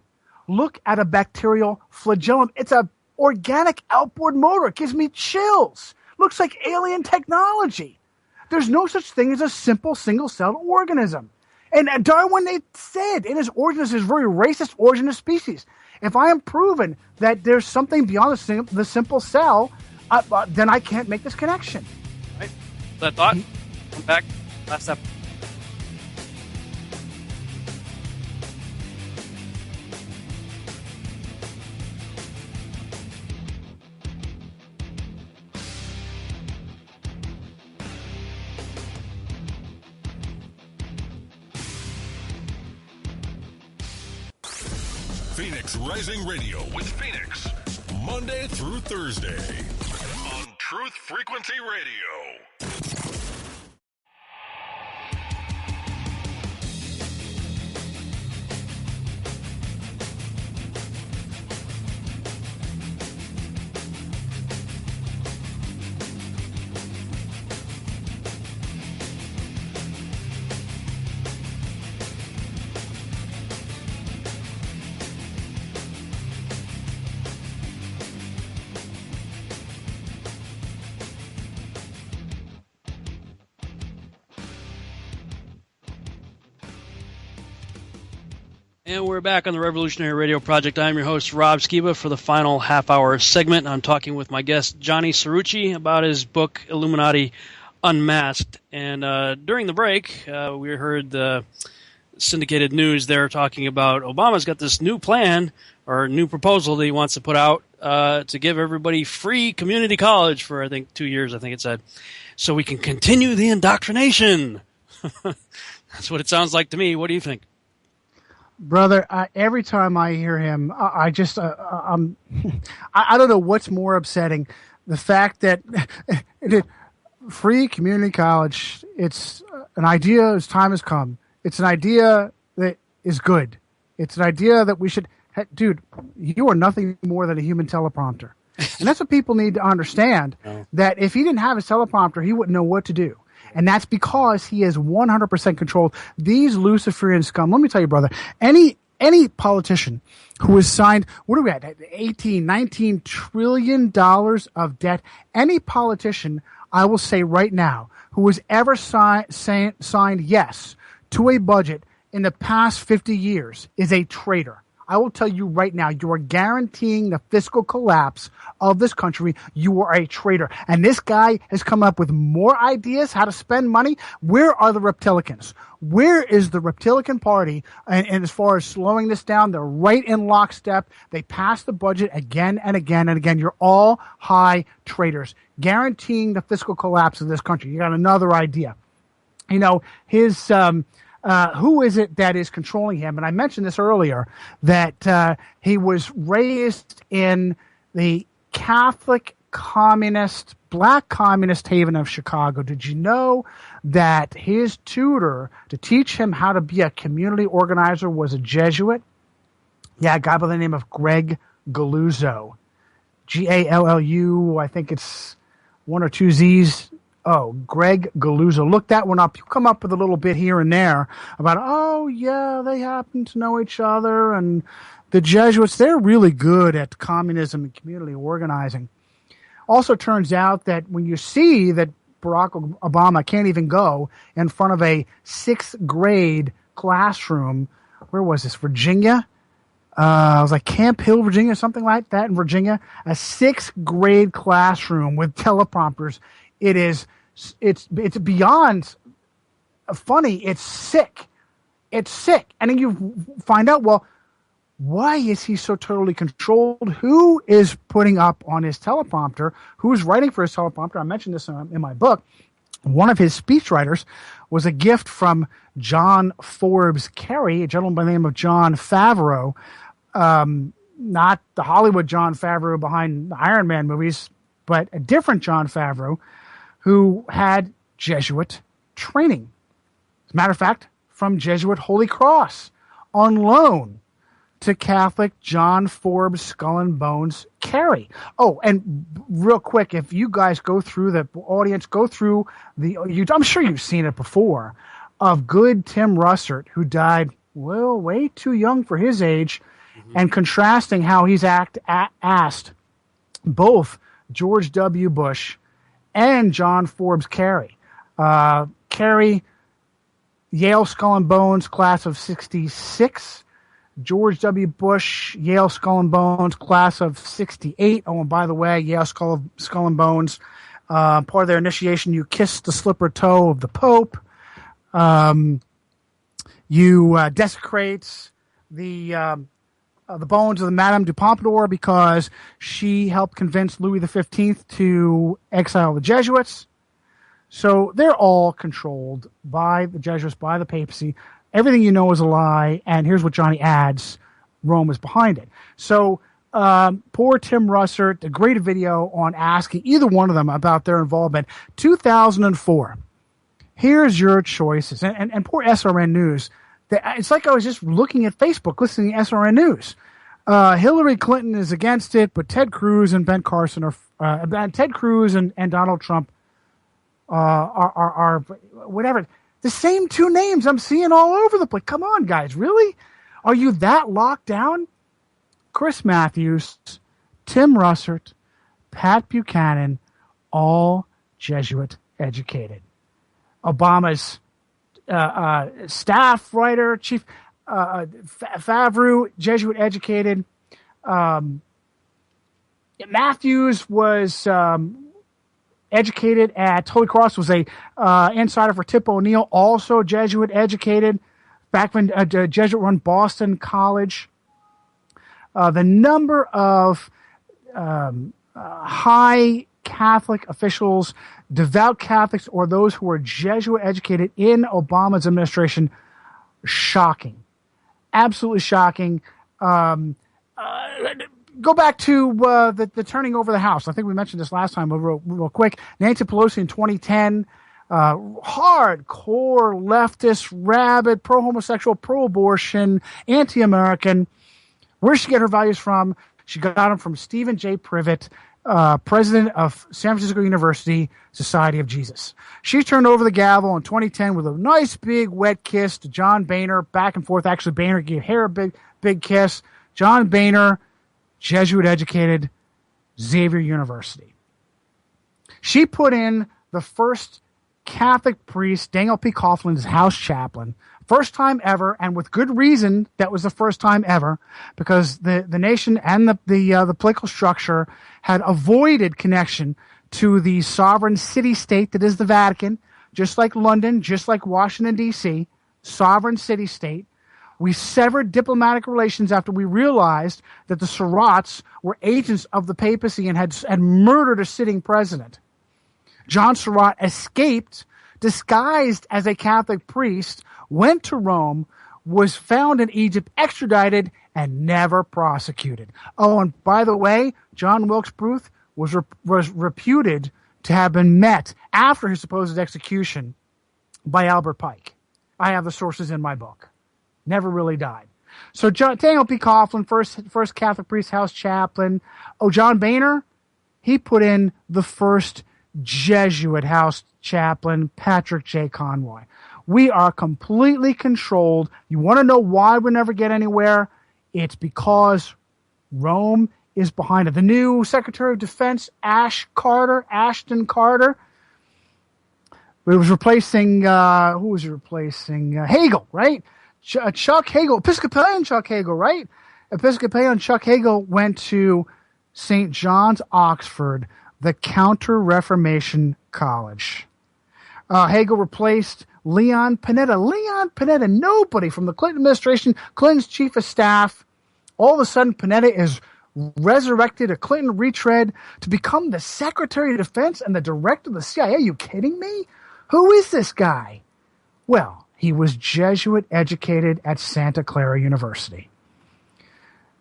Look at a bacterial flagellum. It's an organic outboard motor. It gives me chills. Looks like alien technology. There's no such thing as a simple, single-celled organism. And Darwin, they said in his Origin of His very racist Origin of Species, if I am proven that there's something beyond the simple cell, then I can't make this connection. Right. That thought. Come back. Last episode. Phoenix Rising Radio with Phoenix, Monday through Thursday on Truth Frequency Radio. And we're back on the Revolutionary Radio Project. I'm your host, Rob Skiba, for the final half-hour segment. I'm talking with my guest, Johnny Cirucci, about his book, Illuminati Unmasked. And during the break, we heard the syndicated news there talking about Obama's got this new plan or new proposal that he wants to put out to give everybody free community college for, I think, 2 years, I think it said, so we can continue the indoctrination. That's what it sounds like to me. What do you think? Brother, every time I hear him, I just, I don't know what's more upsetting. The fact that free community college, it's an idea as time has come. It's an idea that is good. It's an idea that we should, dude, you are nothing more than a human teleprompter. And that's what people need to understand, that if he didn't have his teleprompter, he wouldn't know what to do. And that's because he is 100% controlled. These Luciferian scum, let me tell you, brother, any politician who has signed, what are we at, 18, 19 trillion dollars of debt, any politician, I will say right now, who has ever signed yes to a budget in the past 50 years is a traitor. I will tell you right now, you are guaranteeing the fiscal collapse of this country. You are a traitor. And this guy has come up with more ideas how to spend money. Where are the Reptilicans? Where is the Reptilican Party? And as far as slowing this down, they're right in lockstep. They pass the budget again and again and again. You're all high traitors, guaranteeing the fiscal collapse of this country. You got another idea. You know, his... who is it that is controlling him? And I mentioned this earlier, that he was raised in the Catholic communist, black communist haven of Chicago. Did you know that his tutor to teach him how to be a community organizer was a Jesuit? Yeah, a guy by the name of Greg Galuzzo. Gallu, I think it's one or two Z's. Oh, Greg Galuzzo. Look that one up. You come up with a little bit here and there about, oh, yeah, they happen to know each other. And the Jesuits, they're really good at communism and community organizing. Also turns out that when you see that Barack Obama can't even go in front of a 6th grade classroom, where was this, Virginia? It was like Camp Hill, Virginia, something like that in Virginia. A 6th grade classroom with teleprompters. It's beyond funny. It's sick. It's sick. And then you find out, well, Why is he so totally controlled? Who is putting up on his teleprompter? Who's writing for his teleprompter? I mentioned this in my book. One of his speechwriters was a gift from John Forbes Carey, a gentleman by the name of John Favreau, not the Hollywood John Favreau behind the Iron Man movies, but a different John Favreau who had Jesuit training. As a matter of fact, from Jesuit Holy Cross on loan to Catholic John Forbes Skull and Bones Carey. Oh, and real quick, if you guys go through the audience, I'm sure you've seen it before, of good Tim Russert, who died, well, way too young for his age, and contrasting how he's asked both George W. Bush and John Forbes Carey. Carey, Yale Skull and Bones, class of 66. George W. Bush, Yale Skull and Bones, class of 68. Oh, and by the way, Yale Skull and Bones, part of their initiation, you kiss the slipper toe of the Pope. You desecrate the bones of the Madame de Pompadour because she helped convince Louis XV to exile the Jesuits. So they're all controlled by the Jesuits, by the papacy. Everything you know is a lie, and here's what Johnny adds. Rome is behind it. So poor Tim Russert, a great video on asking either one of them about their involvement. 2004. Here's your choices. And poor SRN News. It's like I was just looking at Facebook, listening to SRN News. Hillary Clinton is against it, but Ted Cruz and Ben Carson are Ted Cruz and Donald Trump are whatever. The same two names I'm seeing all over the place. Come on, guys. Really? Are you that locked down? Chris Matthews, Tim Russert, Pat Buchanan, all Jesuit educated. Obama's staff writer, Chief Favreau, Jesuit educated. Matthews was educated at Holy Cross, was a insider for Tip O'Neill, also Jesuit educated. Back when Jesuit run Boston College. The number of high Catholic officials, devout Catholics, or those who were Jesuit educated in Obama's administration, shocking. Absolutely shocking. Go back to the turning over the House. I think we mentioned this last time real quick. Nancy Pelosi in 2010, hardcore leftist, rabid, pro-homosexual, pro-abortion, anti-American. Where did she get her values from? She got them from Stephen J. Privet, president of San Francisco University Society of Jesus. She turned over the gavel in 2010 with a nice big wet kiss to John Boehner, back and forth. Actually, Boehner gave her a big kiss. John Boehner, Jesuit educated, Xavier University. She put in the first Catholic priest, Daniel P. Coughlin, as house chaplain. First time ever, and with good reason that was the first time ever, because the nation and the political structure had avoided connection to the sovereign city-state that is the Vatican, just like London, just like Washington, D.C., sovereign city-state. We severed diplomatic relations after we realized that the Surratts were agents of the papacy and had murdered a sitting president. John Surratt escaped, disguised as a Catholic priest, went to Rome, was found in Egypt, extradited, and never prosecuted. Oh, and by the way, John Wilkes Booth was reputed to have been met after his supposed execution by Albert Pike. I have the sources in my book. Never really died. So Daniel P. Coughlin, first Catholic priest, house chaplain. Oh, John Boehner, he put in the first Jesuit house chaplain, Patrick J. Conroy. We are completely controlled. You want to know why we never get anywhere? It's because Rome is behind it. The new Secretary of Defense, Ashton Carter, it was replacing, who was replacing? Hagel, right? Chuck Hagel, Episcopalian Chuck Hagel, right? Episcopalian Chuck Hagel went to St. John's, Oxford, the Counter-Reformation College. Hagel replaced Leon Panetta. Nobody from the Clinton administration, Clinton's chief of staff, All of a sudden, Panetta is resurrected, a Clinton retread, to become the Secretary of Defense and the director of the CIA. Are you kidding me? Who is this guy? Well, he was Jesuit educated at Santa Clara University.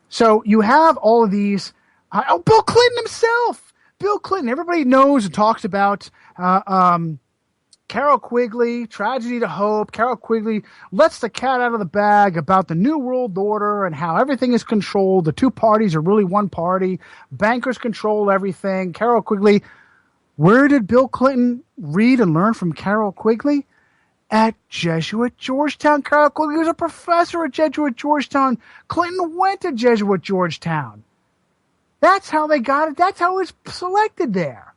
So you have all of these. Bill Clinton himself. Bill Clinton. Everybody knows and talks about Carol Quigley, Tragedy to Hope. Carol Quigley lets the cat out of the bag about the New World Order and how everything is controlled. The two parties are really one party. Bankers control everything. Carol Quigley. Where did Bill Clinton read and learn from Carol Quigley? At Jesuit Georgetown. Carol Quigley was a professor at Jesuit Georgetown. Clinton went to Jesuit Georgetown. That's how they got it. That's how it was selected there.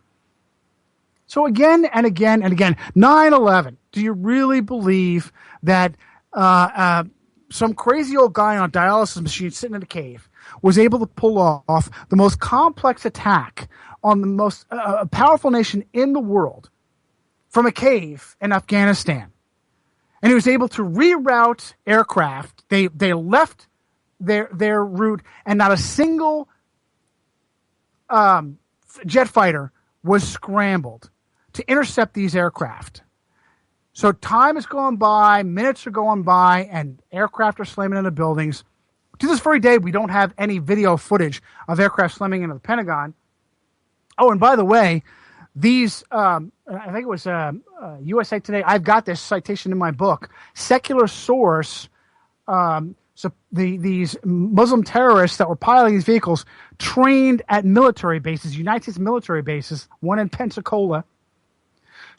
So again and again and again, 9/11. Do you really believe that some crazy old guy on a dialysis machine sitting in a cave was able to pull off the most complex attack on the most powerful nation in the world from a cave in Afghanistan? And he was able to reroute aircraft. They left their route, and not a single jet fighter was scrambled to intercept these aircraft. So time is going by, minutes are going by, and aircraft are slamming into buildings. To this very day, we don't have any video footage of aircraft slamming into the Pentagon. Oh, and by the way, these, I think it was USA Today, I've got this citation in my book, secular source, so these Muslim terrorists that were piloting these vehicles trained at military bases, United States military bases, one in Pensacola.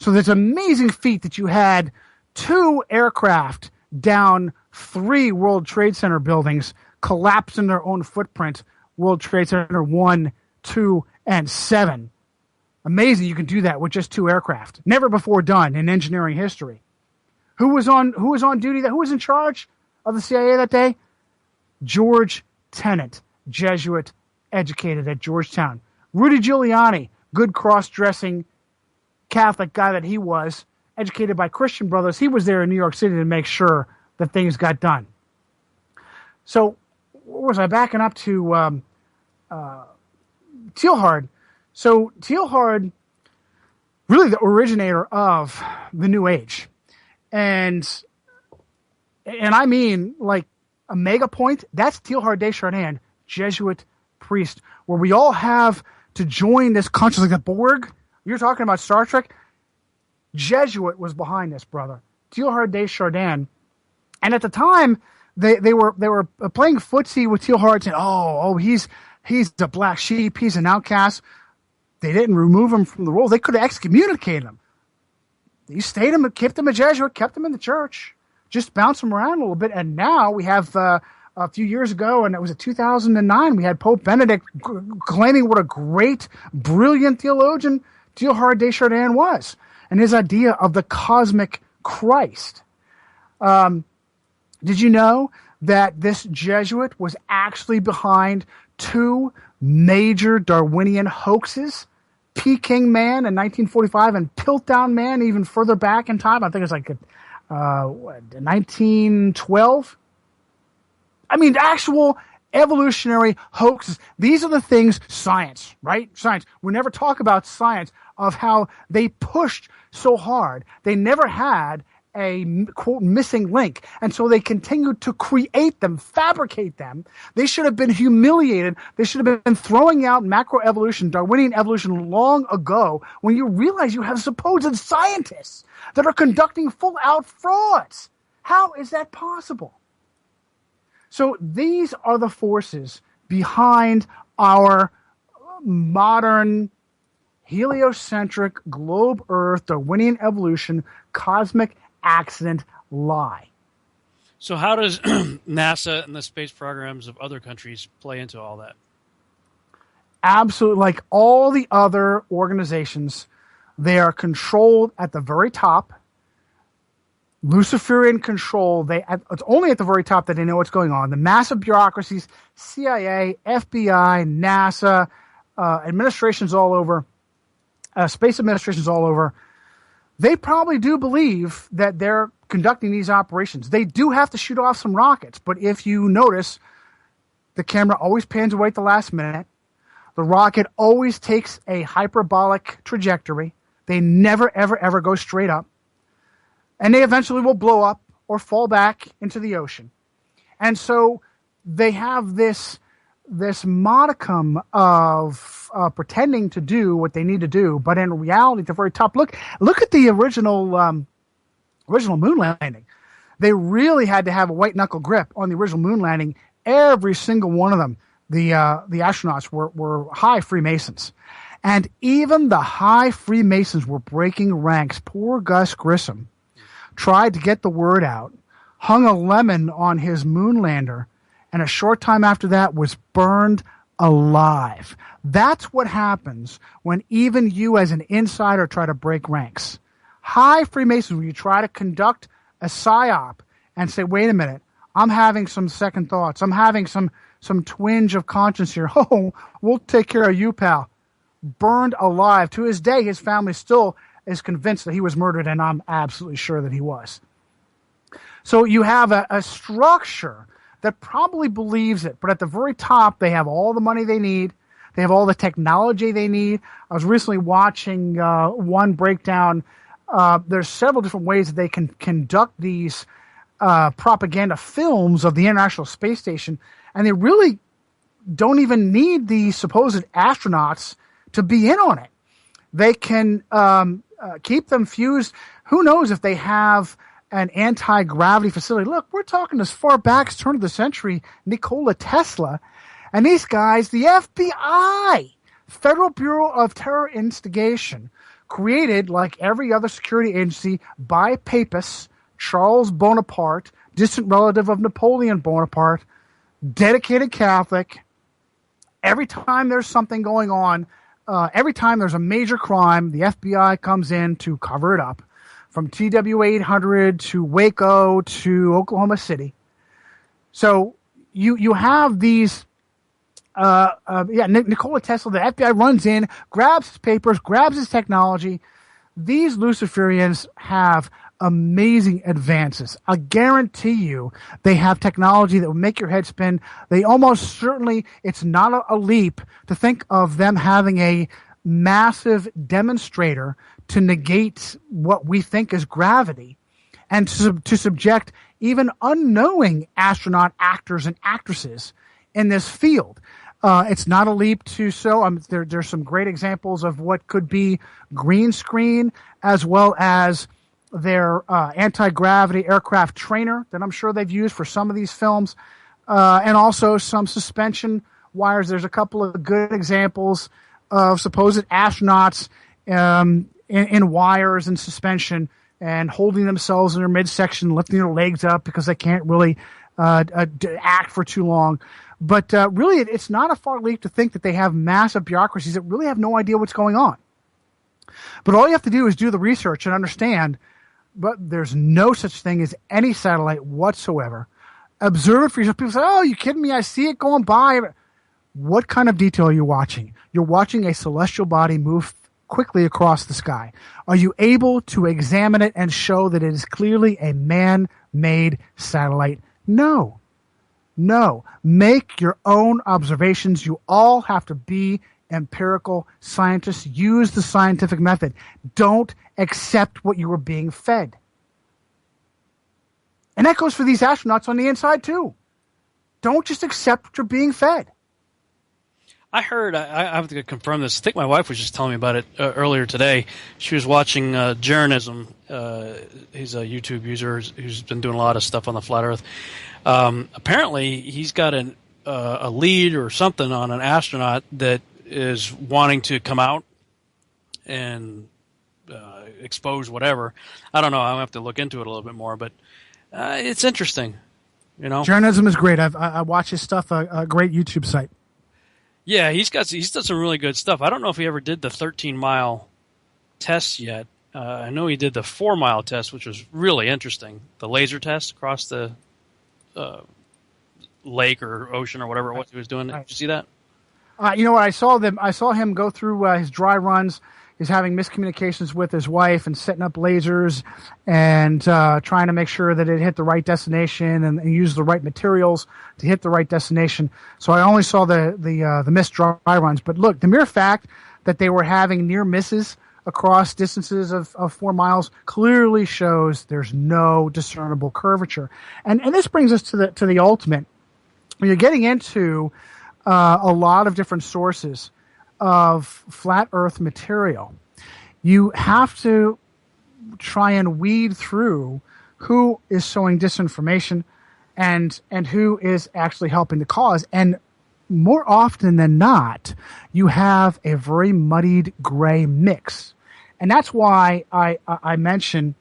So there's an amazing feat that you had 2 aircraft down 3 World Trade Center buildings collapse in their own footprint, World Trade Center 1, 2, and 7. Amazing you can do that with just 2 aircraft. Never before done in engineering history. Who was on duty? Who was in charge of the CIA that day? George Tenet, Jesuit educated at Georgetown. Rudy Giuliani, good cross-dressing Catholic guy that he was, educated by Christian brothers. He was there in New York City to make sure that things got done. So, what was I backing up to? Teilhard. So Teilhard, really the originator of the New Age. And I mean like a mega point, that's Teilhard de Chardin, Jesuit priest, where we all have to join this consciousness, like the Borg. You're talking about Star Trek. Jesuit was behind this, brother. Teilhard de Chardin. And at the time, they were playing footsie with Teilhard, saying, oh, he's a black sheep, he's an outcast. They didn't remove him from the role. They could have excommunicated him. He stayed him, kept him a Jesuit, kept him in the church, just bounced him around a little bit. And now we have a few years ago, and it was in 2009, we had Pope Benedict claiming what a great, brilliant theologian Teilhard de Chardin was, and his idea of the cosmic Christ. Did you know that this Jesuit was actually behind 2 major Darwinian hoaxes? Peking Man in 1945 and Piltdown Man even further back in time. I think it's like 1912. I mean, actual evolutionary hoaxes. These are the things, science, right? Science. We never talk about science of how they pushed so hard. They never had a, quote, missing link. And so they continued to create them, fabricate them. They should have been humiliated. They should have been throwing out macroevolution, Darwinian evolution long ago, when you realize you have supposed scientists that are conducting full-out frauds. How is that possible? So these are the forces behind our modern heliocentric globe Earth Darwinian evolution cosmic accident lie. So how does NASA and the space programs of other countries play into all that? Absolutely. Like all the other organizations, they are controlled at the very top. Luciferian control. It's only at the very top that they know what's going on. The massive bureaucracies, CIA, FBI, NASA, administrations all over, space administrations all over, they probably do believe that they're conducting these operations. They do have to shoot off some rockets, but if you notice, The camera always pans away at the last minute. The rocket always takes a hyperbolic trajectory. They never, ever, ever go straight up. And they eventually will blow up or fall back into the ocean. And so they have this modicum of pretending to do what they need to do, but in reality, at the very top, look at the original moon landing. They really had to have a white knuckle grip on the original moon landing. Every single one of them, the astronauts were high Freemasons, and even the high Freemasons were breaking ranks. Poor Gus Grissom tried to get the word out, hung a lemon on his moon lander, and a short time after that was burned alive. That's what happens when even you as an insider try to break ranks. High Freemasons, when you try to conduct a psyop and say, wait a minute, I'm having some second thoughts. I'm having some twinge of conscience here. Oh, we'll take care of you, pal. Burned alive. To this day, his family still is convinced that he was murdered, and I'm absolutely sure that he was. So you have a structure that probably believes it, but at the very top, they have all the money they need. They have all the technology they need. I was recently watching one breakdown. There's several different ways that they can conduct these propaganda films of the International Space Station, and they really don't even need the supposed astronauts to be in on it. They can keep them fused. Who knows if they have an anti-gravity facility? Look, we're talking as far back as turn of the century, Nikola Tesla, and these guys, the FBI, Federal Bureau of Terror Instigation, created, like every other security agency, by papists, Charles Bonaparte, distant relative of Napoleon Bonaparte, dedicated Catholic. Every time there's something going on, every time there's a major crime, the FBI comes in to cover it up. From TW-800 to Waco to Oklahoma City. So you have these, Nikola Tesla, the FBI runs in, grabs his papers, grabs his technology. These Luciferians have amazing advances. I guarantee you they have technology that will make your head spin. They almost certainly, it's not a leap to think of them having a massive demonstrator to negate what we think is gravity and to subject even unknowing astronaut actors and actresses in this field. It's not a leap to there's some great examples of what could be green screen, as well as their anti-gravity aircraft trainer that I'm sure they've used for some of these films, and also some suspension wires. There's a couple of good examples of supposed astronauts in wires and suspension and holding themselves in their midsection, lifting their legs up because they can't really act for too long. But really, it's not a far leap to think that they have massive bureaucracies that really have no idea what's going on. But all you have to do is do the research and understand, but there's no such thing as any satellite whatsoever. Observe it for yourself. People say, oh, you kidding me? I see it going by. What kind of detail are you watching? You're watching a celestial body move quickly across the sky. Are you able to examine it and show that it is clearly a man-made satellite? No. Make your own observations. You all have to be empirical scientists. Use the scientific method. Don't accept what you are being fed. And that goes for these astronauts on the inside too. Don't just accept what you're being fed. I heard, I have to confirm this, I think my wife was just telling me about it earlier today. She was watching Jeranism. He's a YouTube user who's been doing a lot of stuff on the flat Earth. Apparently, he's got a lead or something on an astronaut that is wanting to come out and expose whatever. I don't know. I'll have to look into it a little bit more, but it's interesting. You know, Jeranism is great. I watch his stuff. A great YouTube site. Yeah, he's done some really good stuff. I don't know if he ever did the 13-mile test yet. I know he did the 4-mile test, which was really interesting. The laser test across the lake or ocean or whatever it was he was doing. Did you see that? You know what? I saw him go through his dry runs. is having miscommunications with his wife and setting up lasers and trying to make sure that it hit the right destination and use the right materials to hit the right destination. So I only saw the missed dry runs. But look, the mere fact that they were having near misses across distances of 4 miles clearly shows there's no discernible curvature. And this brings us to the ultimate. When you're getting into a lot of different sources of flat Earth material, you have to try and weed through who is sowing disinformation and who is actually helping the cause. And more often than not, you have a very muddied gray mix. And that's why I mention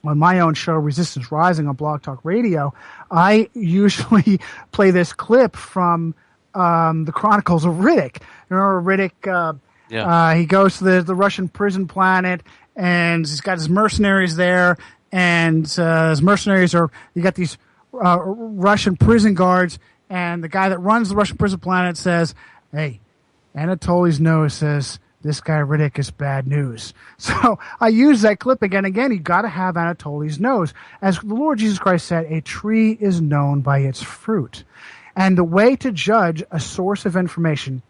on my own show, Resistance Rising on Blog Talk Radio, I usually play this clip from the Chronicles of Riddick. You remember Riddick? He goes to the Russian prison planet, and he's got his mercenaries there, and his mercenaries you got these Russian prison guards, and the guy that runs the Russian prison planet says, hey, Anatoly's nose says, this guy Riddick is bad news. So I use that clip again. You got to have Anatoly's nose. As the Lord Jesus Christ said, a tree is known by its fruit. And the way to judge a source of information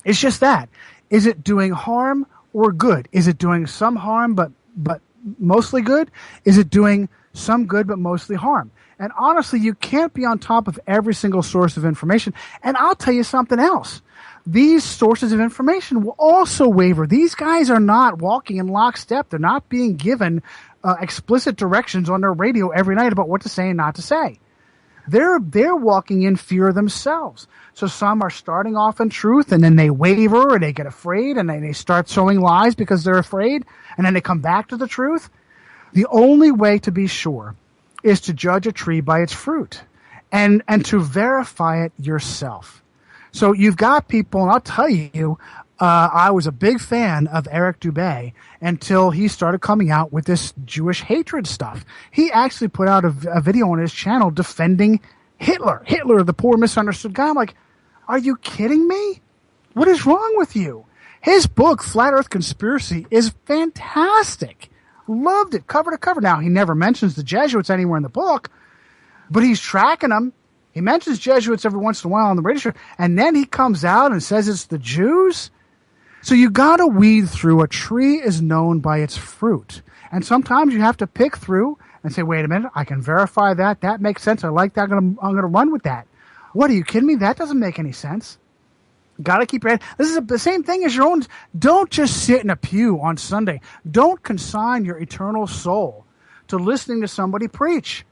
is just that. Is it doing harm or good? Is it doing some harm but mostly good? Is it doing some good but mostly harm? And honestly, you can't be on top of every single source of information. And I'll tell you something else. These sources of information will also waver. These guys are not walking in lockstep. They're not being given explicit directions on their radio every night about what to say and not to say. They're walking in fear themselves. So some are starting off in truth, and then they waver, or they get afraid, and then they start sowing lies because they're afraid, and then they come back to the truth. The only way to be sure is to judge a tree by its fruit and to verify it yourself. So you've got people, and I'll tell you, I was a big fan of Eric Dubé until he started coming out with this Jewish hatred stuff. He actually put out a video on his channel defending Hitler, the poor misunderstood guy. I'm like, are you kidding me? What is wrong with you? His book, Flat Earth Conspiracy, is fantastic. Loved it, cover to cover. Now, he never mentions the Jesuits anywhere in the book, but he's tracking them. He mentions Jesuits every once in a while on the radio show, and then he comes out and says it's the Jews. So you got to weed through. A tree is known by its fruit. And sometimes you have to pick through and say, wait a minute, I can verify that. That makes sense. I like that. I'm going to run with that. What, are you kidding me? That doesn't make any sense. Got to keep your head. This is the same thing as your own. Don't just sit in a pew on Sunday. Don't consign your eternal soul to listening to somebody preach.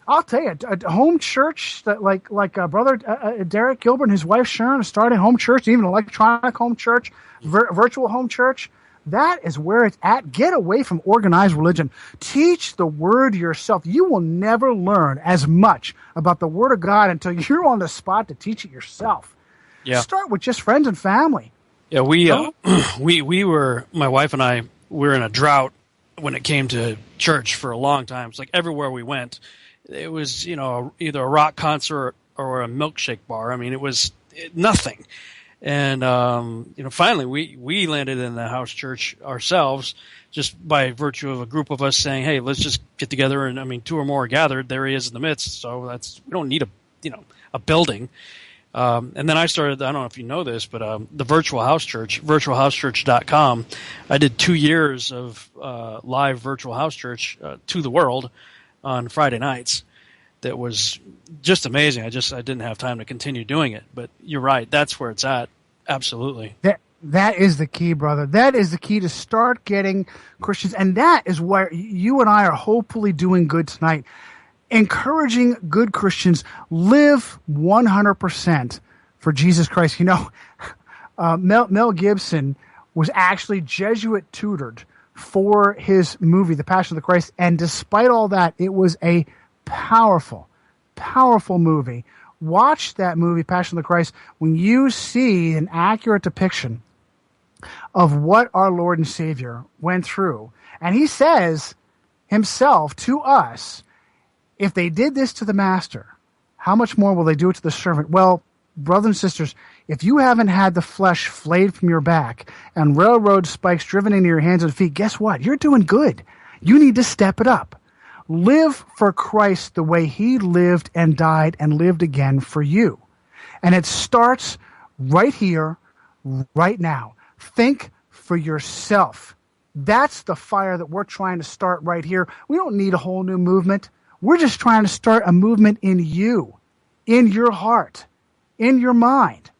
I'll tell you, a home church that like brother Derek Gilbert and his wife Sharon started a home church, even electronic home church, virtual home church. That is where it's at. Get away from organized religion. Teach the word yourself. You will never learn as much about the word of God until you're on the spot to teach it yourself. Yeah. Start with just friends and family. Yeah, we were, my wife and I, we were in a drought when it came to church for a long time. It's like everywhere we went, it was, either a rock concert or a milkshake bar. I mean, it was nothing. And, finally we landed in the house church ourselves just by virtue of a group of us saying, hey, let's just get together. And 2 or more are gathered. There he is in the midst. So we don't need a building. And then I started, I don't know if you know this, but the Virtual House Church, virtualhousechurch.com. I did 2 years of live Virtual House Church to the world on Friday nights. That was just amazing. I didn't have time to continue doing it. But you're right. That's where it's at. Absolutely. That is the key, brother. That is the key to start getting Christians. And that is where you and I are hopefully doing good tonight. Encouraging good Christians live 100% for Jesus Christ. Mel Gibson was actually Jesuit tutored for his movie, The Passion of the Christ. And despite all that, it was a powerful, powerful movie. Watch that movie, Passion of the Christ, when you see an accurate depiction of what our Lord and Savior went through. And he says himself to us, if they did this to the master, how much more will they do it to the servant? Well, brothers and sisters, If you haven't had the flesh flayed from your back and railroad spikes driven into your hands and feet, guess what? You're doing good. You need to step it up. Live for Christ the way he lived and died and lived again for you. And it starts right here, right now. Think for yourself. That's the fire that we're trying to start right here. We don't need a whole new movement. We're just trying to start a movement in you, in your heart, in your mind.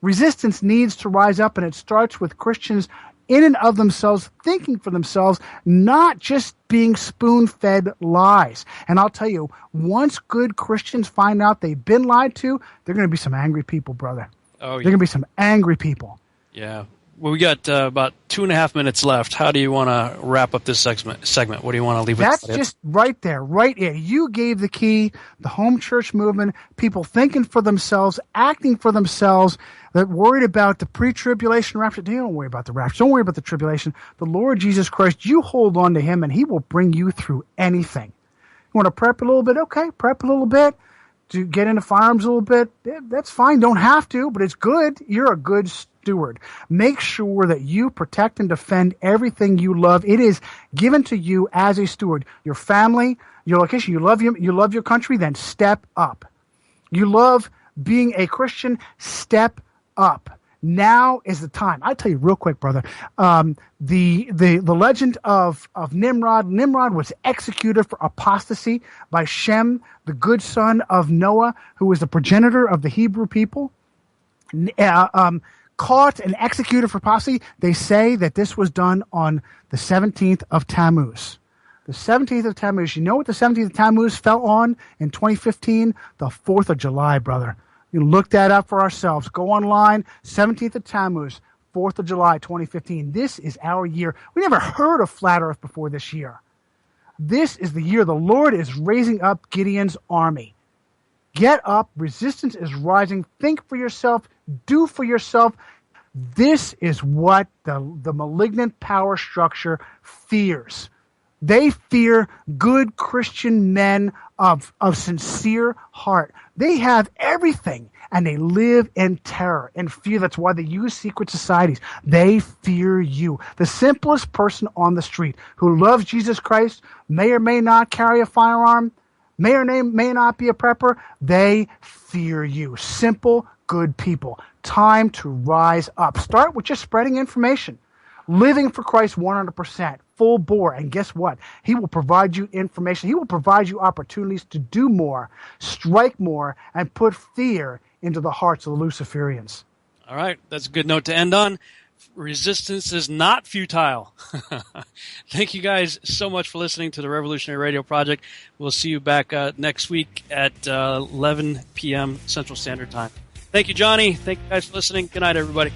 Resistance needs to rise up, and it starts with Christians in and of themselves, thinking for themselves, not just being spoon-fed lies. And I'll tell you, once good Christians find out they've been lied to, they're going to be some angry people, brother. Oh, They're going to be some angry people. Yeah. Well, we got about 2.5 minutes left. How do you want to wrap up this segment? What do you want to leave with? That's just right there, right here. You gave the key, the home church movement, people thinking for themselves, acting for themselves, that worried about the pre-tribulation rapture. Don't worry about the rapture. Don't worry about the tribulation. The Lord Jesus Christ, you hold on to him, and he will bring you through anything. You want to prep a little bit? Okay, prep a little bit. To get into firearms a little bit, that's fine. Don't have to, but it's good. You're a good steward. Make sure that you protect and defend everything you love. It is given to you as a steward. Your family, your location, you love your country, then step up. You love being a Christian, step up. Now is the time. I'll tell you real quick, brother. The legend of Nimrod. Nimrod was executed for apostasy by Shem, the good son of Noah, who was the progenitor of the Hebrew people. Caught and executed for apostasy. They say that this was done on the 17th of Tammuz. The 17th of Tammuz. You know what the 17th of Tammuz fell on in 2015? The 4th of July, brother. You can look that up for ourselves. Go online, 17th of Tammuz, 4th of July, 2015. This is our year. We never heard of flat earth before this year. This is the year the Lord is raising up Gideon's army. Get up. Resistance is rising. Think for yourself. Do for yourself. This is what the malignant power structure fears. They fear good Christian men of sincere heart. They have everything, and they live in terror and fear. That's why they use secret societies. They fear you. The simplest person on the street who loves Jesus Christ, may or may not carry a firearm, may or may not be a prepper, they fear you. Simple, good people. Time to rise up. Start with just spreading information. Living for Christ 100%, full bore. And guess what? He will provide you information. He will provide you opportunities to do more, strike more, and put fear into the hearts of the Luciferians. All right. That's a good note to end on. Resistance is not futile. Thank you guys so much for listening to the Revolutionary Radio Project. We'll see you back next week at 11 p.m. Central Standard Time. Thank you, Johnny. Thank you guys for listening. Good night, everybody.